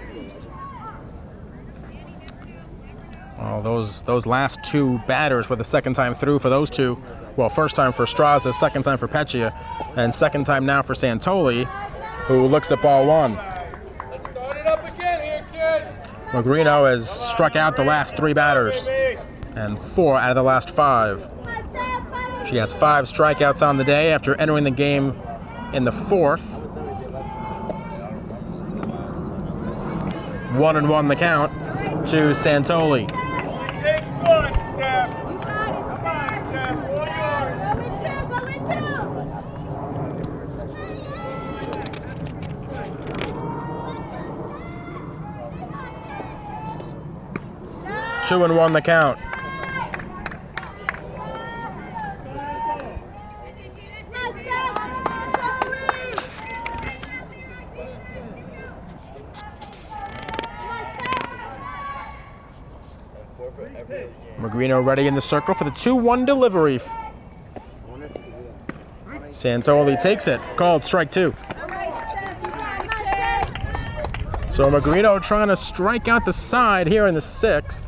Oh, those last 2 batters were the second time through for those 2. Well, first time for Straza, second time for Peccia, and second time now for Santoli, who looks at ball 1. Let's start it up again here, kid. Magrino has struck out the last 3 batters and 4 out of the last 5. She has 5 strikeouts on the day after entering the game in the 4th. 1-1 the count to Santoli. Takes 1, Steph. Come on, Steph. 4 yards. 2-1 the count. Magrino ready in the circle for the 2-1 delivery. Santoli takes it. Called strike 2. So Magrino trying to strike out the side here in the 6th.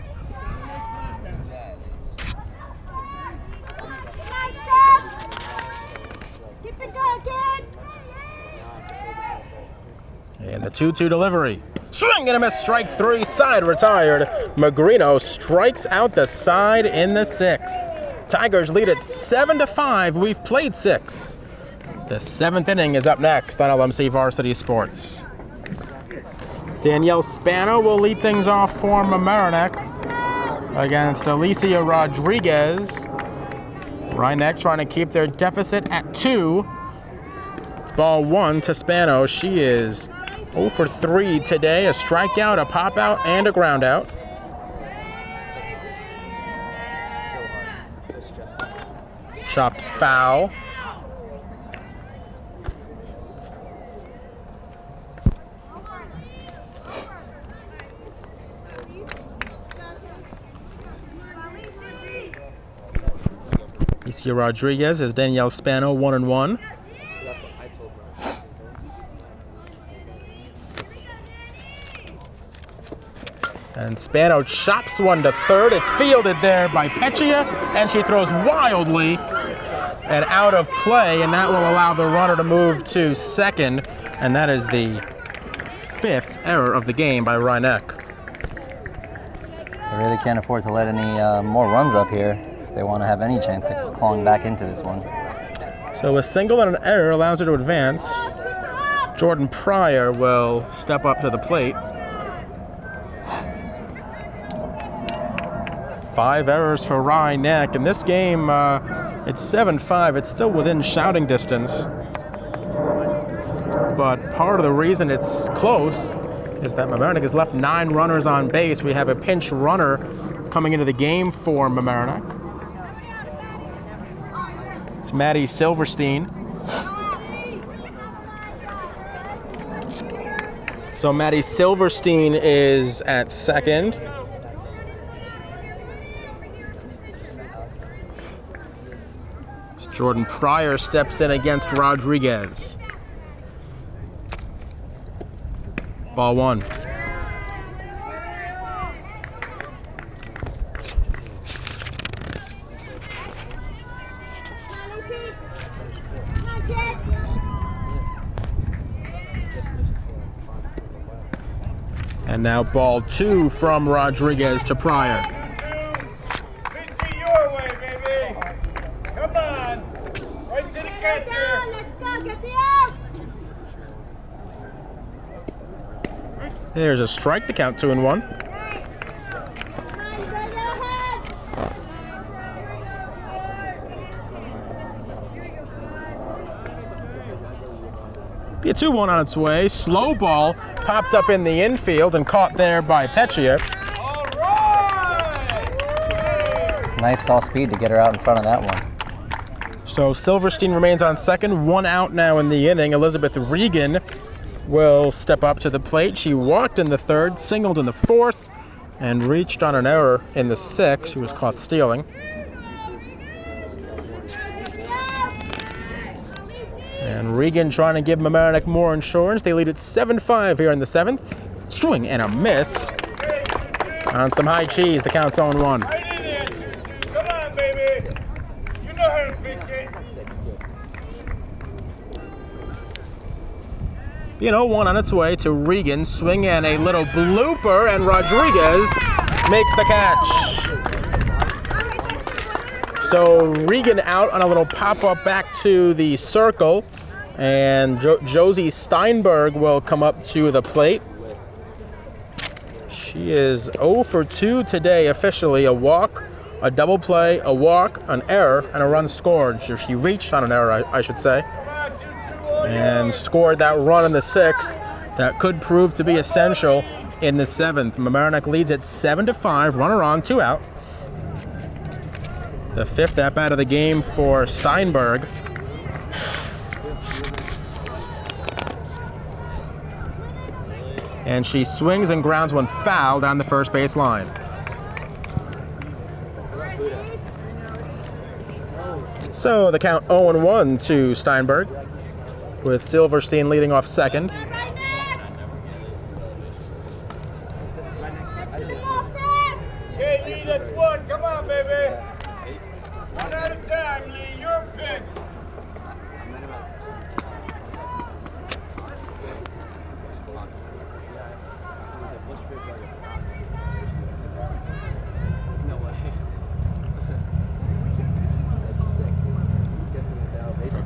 And the 2-2 delivery. Swing and a miss, strike 3, side retired. Magrino strikes out the side in the 6th. Tigers lead at 7-5. We've played 6. The 7th inning is up next on LMC Varsity Sports. Danielle Spano will lead things off for Mamaroneck against Alicia Rodriguez. Rhinebeck trying to keep their deficit at 2. It's ball 1 to Spano. She is 0 for 3 today, a strikeout, a pop-out, and a ground-out. Chopped foul. Alicia Rodriguez is Danielle Spano, 1-1. And Spano chops one to third. It's fielded there by Peccia, and she throws wildly and out of play, and that will allow the runner to move to second, and that is the 5th error of the game by Rhinebeck. They really can't afford to let any more runs up here if they want to have any chance of clawing back into this one. So a single and an error allows her to advance. Jordan Pryor will step up to the plate. 5 errors for Rhinebeck. In this game, it's 7-5. It's still within shouting distance. But part of the reason it's close is that Mamaroneck has left 9 runners on base. We have a pinch runner coming into the game for Mamaroneck. It's Maddie Silverstein. So Maddie Silverstein is at second. Jordan Pryor steps in against Rodriguez. Ball 1. And now ball 2 from Rodriguez to Pryor. Pitch it your way, baby. Come on. Right to the catcher. Let's go, get the out. There's a strike, the count 2-1. Be a 2-1 on its way. Slow ball popped up in the infield and caught there by Peccia. All right. Knife's all speed to get her out in front of that one. So Silverstein remains on second, 1 out now in the inning. Elizabeth Regan will step up to the plate. She walked in the third, singled in the fourth, and reached on an error in the sixth. She was caught stealing. And Regan trying to give Mamaroneck more insurance. They lead at 7-5 here in the seventh. Swing and a miss. On some high cheese, the count's 0-1. Right in it. Come on, baby. You know how to pitch it. You know, 1 on its way to Regan. Swing and a little blooper, and Rodriguez makes the catch. So Regan out on a little pop-up back to the circle, and Josie Steinberg will come up to the plate. She is 0 for 2 today officially. A walk, a double play, a walk, an error, and a run scored. So she reached on an error, I should say, and scored that run in the sixth that could prove to be essential in the seventh. Mamaroneck leads at 7-5, runner on, 2 out. The fifth at-bat of the game for Steinberg. And she swings and grounds one foul down the first base line. So the count 0-1 to Steinberg, with Silverstein leading off second. Okay, Lee, that's 1. Come on, baby. 1 at a time, Lee. Your pitch.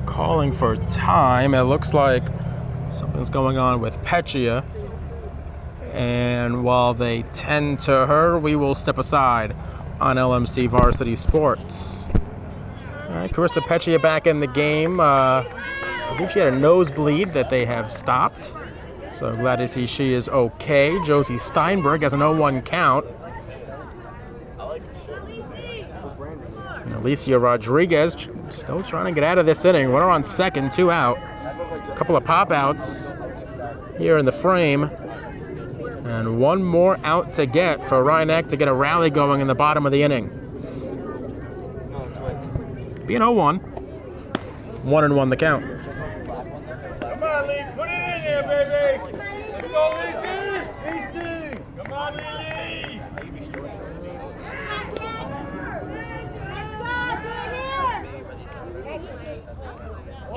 Calling for time. It looks like something's going on with Peccia. And while they tend to her, we will step aside on LMC Varsity Sports. All right, Carissa Peccia back in the game. I believe she had a nosebleed that they have stopped. So glad to see she is okay. Josie Steinberg has an 0-1 count. And Alicia Rodriguez still trying to get out of this inning. Runner on second, 2 out. A couple of pop-outs here in the frame. And 1 more out to get for Rothman to get a rally going in the bottom of the inning. Being 0-1. 1-1 the count. Come on, Lee. Put it in there, baby. Let's go, Lacey. Come on, Lee.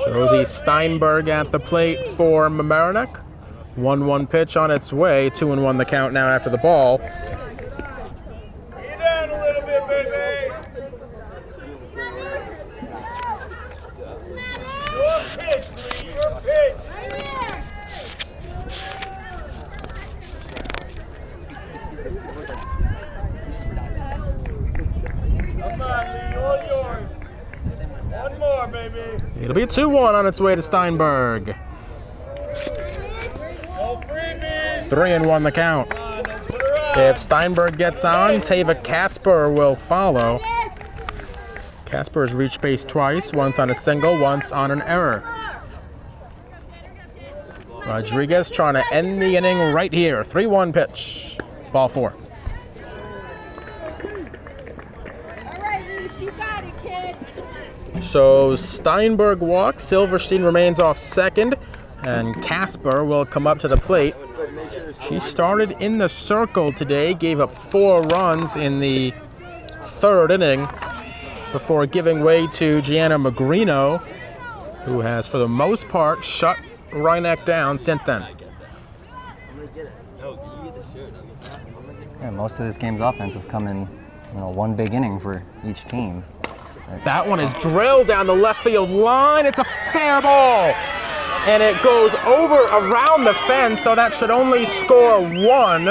Josie Steinberg at the plate for Mamaroneck. 1-1 pitch on its way. 2-1 the count now after the ball. Bring it down a little bit, baby. Your pitch, Lee. Your pitch. Come on, Lee. All yours. 1 more, baby. It'll be a 2-1 on its way to Steinberg. No freebies. 3-1 the count. Come on, don't put her out. If Steinberg gets on, Tava Casper will follow. Casper has reached base twice, once on a single, once on an error. Rodriguez trying to end the inning right here. 3-1 pitch. Ball 4. All right, Reese, you got it, kid. So Steinberg walks, Silverstein remains off second, and Casper will come up to the plate. She started in the circle today, gave up 4 runs in the third inning before giving way to Gianna Magrino, who has, for the most part, shut Rothman down since then. Yeah, most of this game's offense has come in, one big inning for each team. That one is drilled down the left field line. It's a fair ball. And it goes around the fence, so that should only score 1.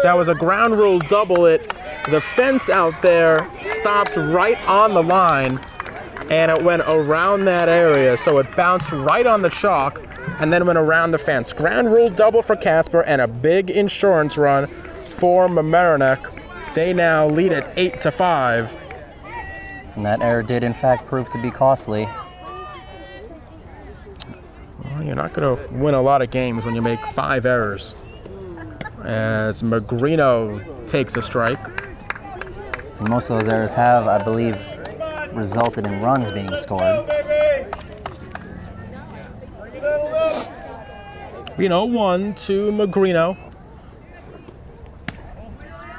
That was a ground rule double. The fence out there stops right on the line, and it went around that area, so it bounced right on the chalk and then went around the fence. Ground rule double for Casper and a big insurance run for Mamaroneck. They now lead at 8-5. And that error did, in fact, prove to be costly. Well, you're not going to win a lot of games when you make 5 errors. As Magrino takes a strike. And most of those errors have, I believe, resulted in runs being scored. 1 to Magrino.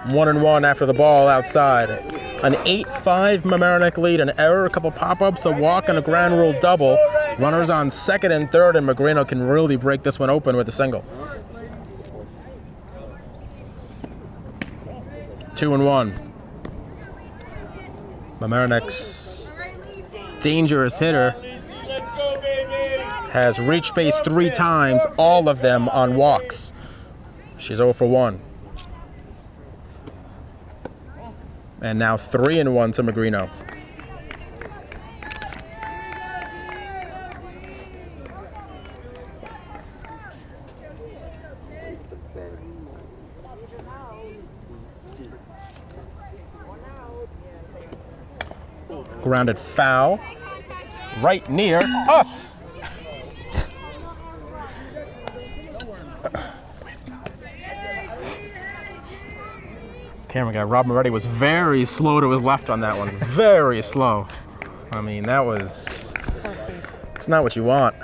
1-1 after the ball outside. An 8-5 Mamaroneck lead, an error, a couple pop-ups, a walk, and a ground rule double. Runners on second and third, and Magrino can really break this one open with a single. 2-1. Mamaroneck's dangerous hitter has reached base 3 times, all of them on walks. She's 0 for 1. And now 3-1 to Magrino. Grounded foul, right near us. Camera guy Rob Moretti was very slow to his left on that one. Very slow. I mean, it's not what you want.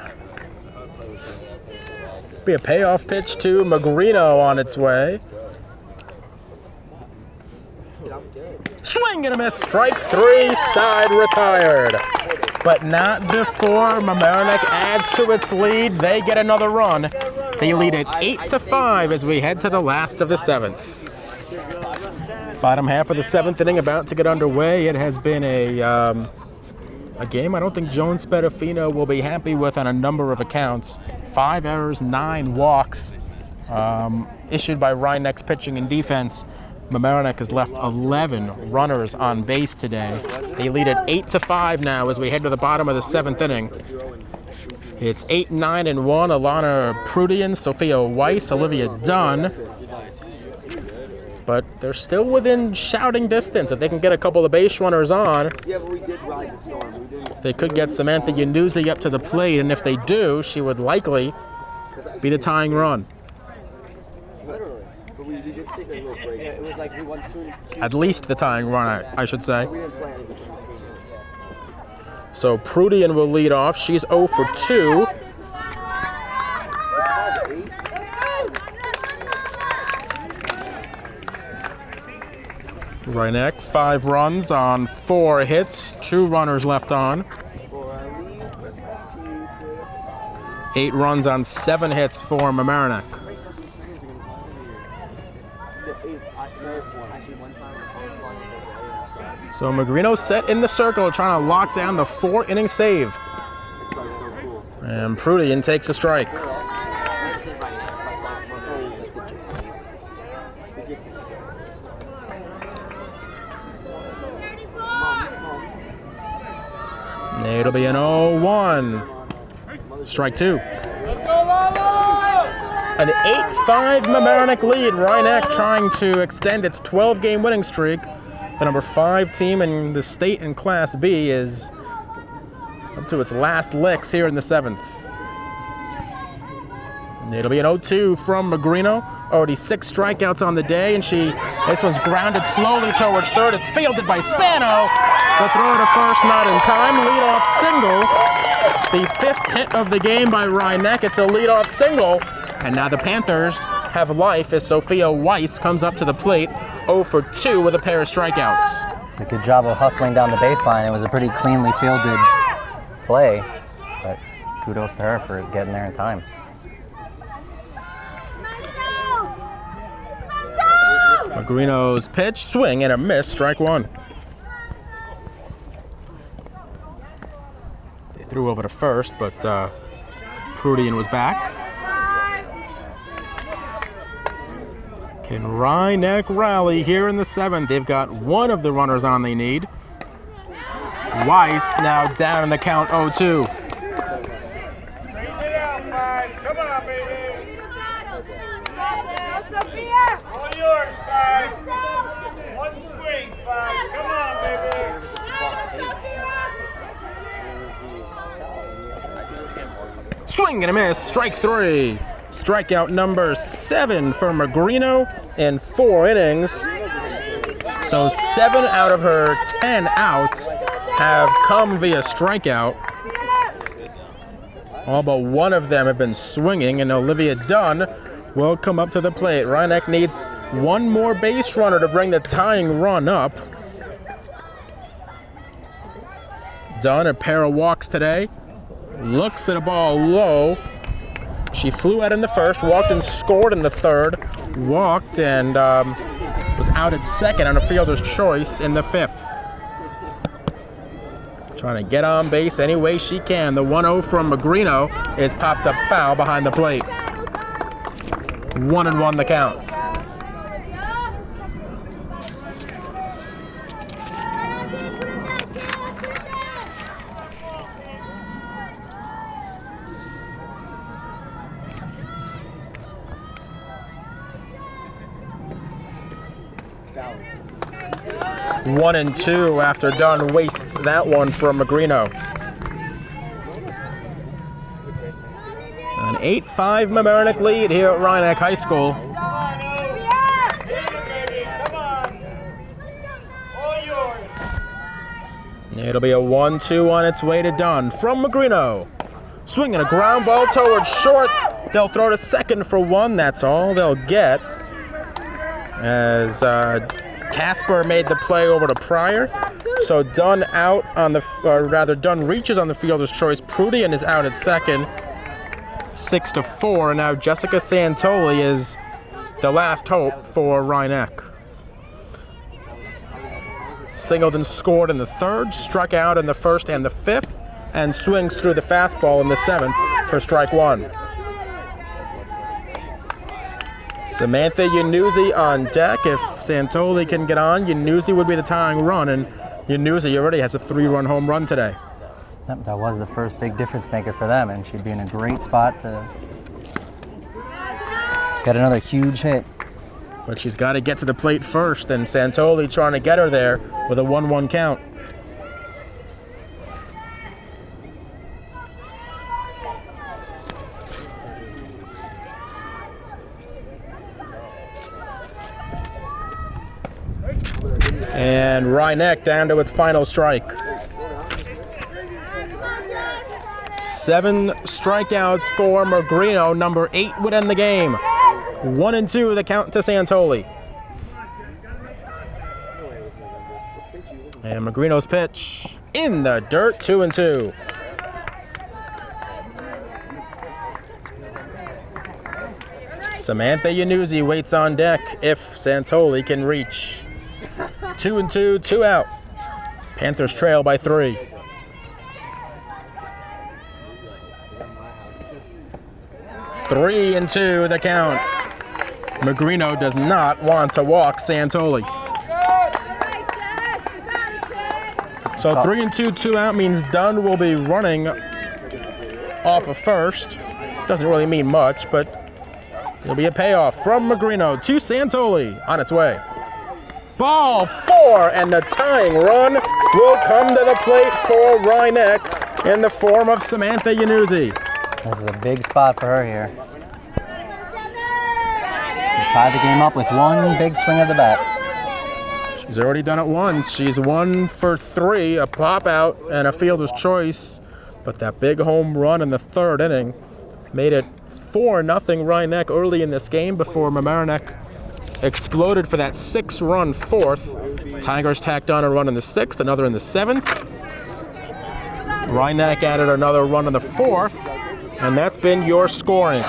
Be a payoff pitch to Magrino on its way. Swing and a miss, strike 3, side retired. But not before Mamaroneck adds to its lead. They get another run. They lead at 8-5 as we head to the last of the 7th. Bottom half of the 7th inning about to get underway. It has been a game I don't think Joan Spedafino will be happy with on a number of accounts. 5 errors, 9 walks issued by Rhineneck's pitching and defense. Mamaroneck has left 11 runners on base today. They lead at 8-5 now as we head to the bottom of the 7th inning. It's 8-9-1. Alana Prudian, Sophia Weiss, Olivia Dunn. But they're still within shouting distance. If they can get a couple of base runners on, they could get Samantha Yanuzzi up to the plate. And if they do, she would likely be the tying run. At least the tying run, I should say. So Prudian will lead off. She's 0 for 2. Rhineneck, 5 runs on 4 hits, 2 runners left on. 8 runs on 7 hits for Mamaroneck. So Magrino set in the circle, trying to lock down the 4-inning save. And Prudian takes a strike. It'll be an 0-1. Strike 2. An 8-5 Mamaroneck lead. Rhineneck trying to extend its 12-game winning streak. The number 5 team in the state in Class B is up to its last licks here in the 7th. It'll be an 0-2 from Magrino. Already 6 strikeouts on the day, and this one's grounded slowly towards third. It's fielded by Spano. The throw to first, not in time. Leadoff single. The 5th hit of the game by Rhineneck. It's a leadoff single. And now the Panthers have life as Sophia Weiss comes up to the plate, 0 for 2 with a pair of strikeouts. It's a good job of hustling down the baseline. It was a pretty cleanly fielded play, but kudos to her for getting there in time. Magrino's pitch, swing and a miss, strike one. They threw over to first, but Prudian was back. Can Rothman rally here in the 7th? They've got one of the runners on they need. Weiss now down in the count 0-2. Come on, baby. All yours, 5. One swing, 5. Come on, baby. Swing and a miss, strike 3. Strikeout number 7 for Magrino in 4 innings. So 7 out of her 10 outs have come via strikeout. All but one of them have been swinging, and Olivia Dunn will come up to the plate. Rothman needs one more base runner to bring the tying run up. Dunn, a pair of walks today. Looks at a ball low. She flew out in the first, walked and scored in the third, walked and was out at second on a fielder's choice in the 5th. Trying to get on base any way she can. The 1-0 from Magrino is popped up foul behind the plate. 1-1 the count. One and 2 after Dunn wastes that one from Magrino. An 8-5 Mamaroneck lead here at Rothman High School. Come on, baby. Come on. All yours. It'll be a 1-2 on its way to Dunn from Magrino. Swinging a ground ball towards short. They'll throw to second for 1. That's all they'll get. As Casper made the play over to Pryor. So Dunn out on the, or rather Dunn reaches on the fielder's choice. Prudian is out at second. 6-4. And now Jessica Santoli is the last hope for Rothman. Singleton scored in the 3rd, struck out in the 1st and the 5th, and swings through the fastball in the 7th for strike 1. Samantha Yanuzzi on deck. If Santoli can get on, Yanuzzi would be the tying run, and Yanuzzi already has a 3-run home run today. Yep, that was the first big difference maker for them, and she'd be in a great spot to get another huge hit. But she's got to get to the plate first, and Santoli trying to get her there with a 1-1 count. And Rothman down to its final strike. 7 strikeouts for Magrino. Number 8 would end the game. 1-2 the count to Santoli. And Magrino's pitch in the dirt, 2-2. Samantha Yanuzzi waits on deck if Santoli can reach. 2-2, 2 out. Panthers trail by 3. Three and 2 the count. Magrino does not want to walk Santoli. So 3-2, 2 out means Dunn will be running off of first. Doesn't really mean much, but it'll be a payoff from Magrino to Santoli on its way. Ball 4, and the tying run will come to the plate for Rothman in the form of Samantha Yanuzzi. This is a big spot for her here. She tied the game up with one big swing of the bat. She's already done it once. She's 1 for 3, a pop out and a fielder's choice. But that big home run in the 3rd inning made it 4-0 Rothman early in this game before Mamaroneck exploded for that 6-run 4th. Tigers tacked on a run in the 6th, another in the 7th. Rothman added another run in the 4th, and that's been your scoring.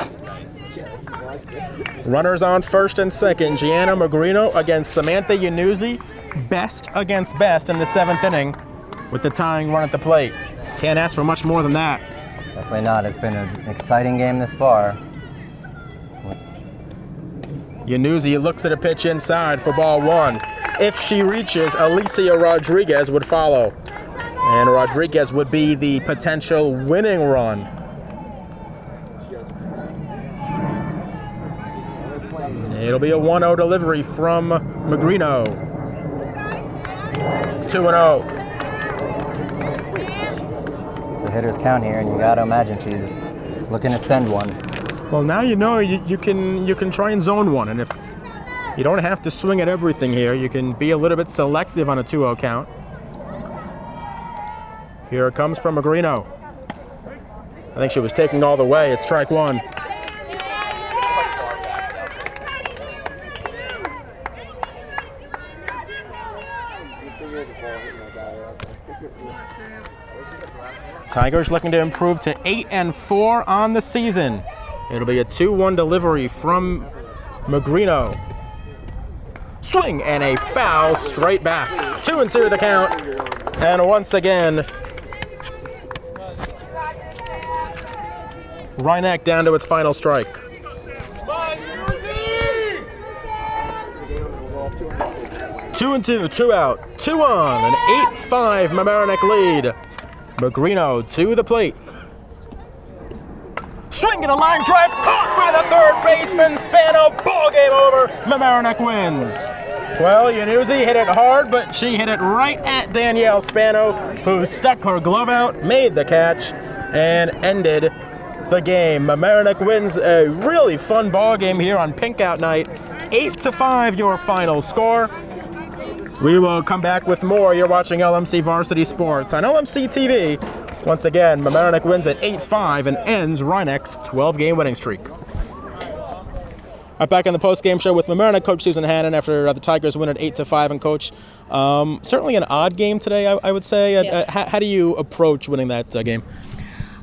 Runners on first and second. Gianna Magrino against Samantha Yanuzzi. Best against best in the 7th inning with the tying run at the plate. Can't ask for much more than that. Definitely not. It's been an exciting game this far. Yanuzzi looks at a pitch inside for ball 1. If she reaches, Alicia Rodriguez would follow. And Rodriguez would be the potential winning run. It'll be a 1-0 delivery from Magrino. 2-0. So hitters count here, and you got to imagine she's looking to send one. Well, now you know you can try and zone one, and if you don't have to swing at everything here, you can be a little bit selective on a 2-0 count. Here it comes from Magrino. I think she was taking all the way. It's strike 1. Tigers looking to improve to 8-4 on the season. It'll be a 2-1 delivery from Magrino. Swing and a foul straight back. 2-2 the count. And once again, Rothman down to its final strike. 2-2, 2 out, 2 on, an 8-5 Mamaroneck lead. Magrino to the plate. Swing and a line drive, caught by the third baseman, Spano, ball game over, Mamaroneck wins. Well, Yanuzzi hit it hard, but she hit it right at Danielle Spano, who stuck her glove out, made the catch, and ended the game. Mamaroneck wins a really fun ball game here on Pink Out Night. 8-5 your final score. We will come back with more. You're watching LMC Varsity Sports on LMC-TV. Once again, Mamaroneck wins at 8-5 and ends Rothman's 12-game winning streak. Right back on the post-game show with Mamaroneck coach Susan Hannon after the Tigers win at 8-5. And coach, certainly an odd game today, I would say. Yes. How do you approach winning that game?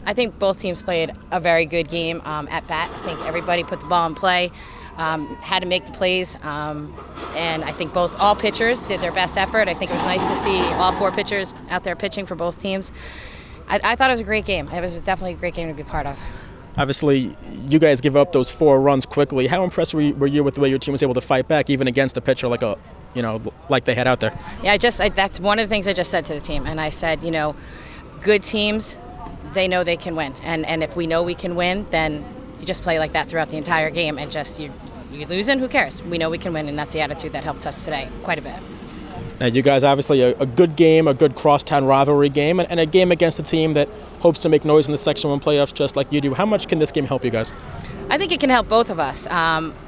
I think both teams played a very good game at bat. I think everybody put the ball in play. Had to make the plays, and I think all pitchers did their best effort. I think it was nice to see all 4 pitchers out there pitching for both teams. I thought it was a great game. It was definitely a great game to be part of. Obviously, you guys give up those 4 runs quickly. How impressed were you with the way your team was able to fight back, even against a pitcher like they had out there? Yeah, that's one of the things I just said to the team, and I said, good teams, they know they can win, and if we know we can win, then you just play like that throughout the entire game, and just you're losing, who cares? We know we can win, and that's the attitude that helped us today quite a bit. Now, you guys obviously a good game, a good crosstown rivalry game, and a game against a team that hopes to make noise in the Section 1 playoffs just like you do. How much can this game help you guys? I think it can help both of us.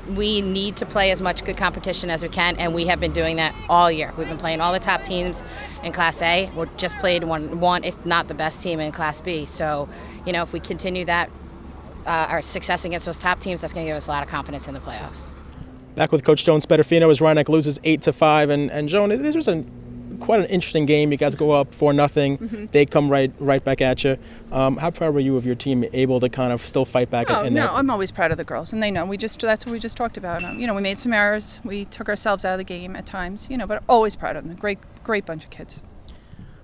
We need to play as much good competition as we can, and we have been doing that all year. We've been playing all the top teams in Class A. We're just played one, if not the best team in Class B. So, if we continue that, our success against those top teams, that's going to give us a lot of confidence in the playoffs. Back with Coach Joan Spedafino as Rothman loses 8-5, and Joan, this was quite an interesting game. You guys go up 4-0. Mm-hmm. They come right back at you. How proud were you of your team able to kind of still fight back? I'm always proud of the girls, and they know. That's what we just talked about. We made some errors. We took ourselves out of the game at times. But always proud of them. Great bunch of kids.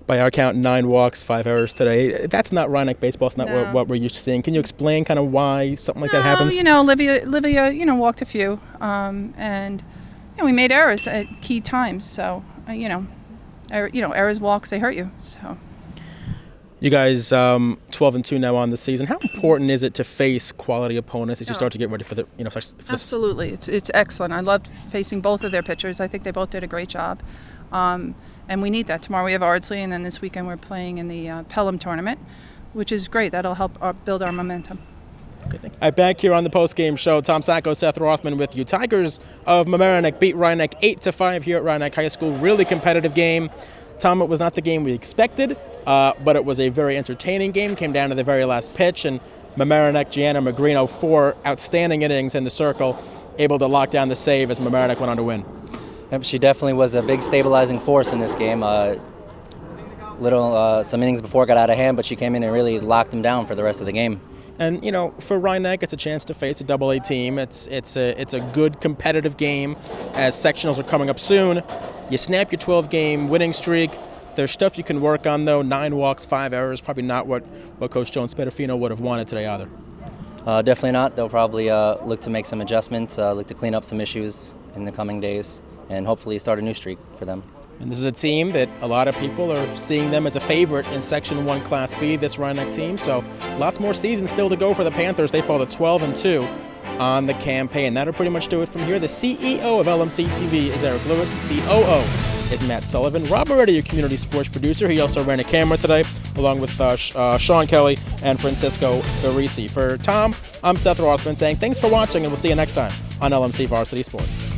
By our count, 9 walks, 5 errors today. That's not Rothman baseball. It's not what we're used to seeing. Can you explain kind of why something like that happens? Olivia, walked a few, and we made errors at key times. So, errors, walks, they hurt you. So. You guys, 12-2 now on the season. How important is it to face quality opponents as you start to get ready for the, Absolutely, it's excellent. I loved facing both of their pitchers. I think they both did a great job. And we need that. Tomorrow we have Ardsley, and then this weekend we're playing in the Pelham tournament, which is great. That'll help build our momentum. Okay, thank you. All right, back here on the post-game show, Tom Sacco, Seth Rothman with you. Tigers of Mamaroneck beat Rothman 8-5 here at Rothman High School. Really competitive game. Tom, it was not the game we expected, but it was a very entertaining game. Came down to the very last pitch, and Mamaroneck, Gianna Magrino, 4 outstanding innings in the circle, able to lock down the save as Mamaroneck went on to win. Yep, she definitely was a big stabilizing force in this game. Some innings before got out of hand, but she came in and really locked them down for the rest of the game. And you know, for Rhinebeck, it's a chance to face a Double-A team. It's a good competitive game, as sectionals are coming up soon. You snap your 12-game winning streak. There's stuff you can work on though. 9 walks, 5 errors. Probably not what Coach Joan Spedafino would have wanted today either. Definitely not. They'll probably look to make some adjustments, look to clean up some issues in the coming days, and hopefully start a new streak for them. And this is a team that a lot of people are seeing them as a favorite in Section 1 Class B, this Rhinebeck team. So lots more seasons still to go for the Panthers. They fall to 12-2 on the campaign. That'll pretty much do it from here. The CEO of LMC-TV is Erik Lewis. The COO is Matt Sullivan. Rob Moretti, your community sports producer. He also ran a camera today, along with Sean Kelly and Francisco Ferrisi. For Tom, I'm Seth Rothman saying thanks for watching, and we'll see you next time on LMC Varsity Sports.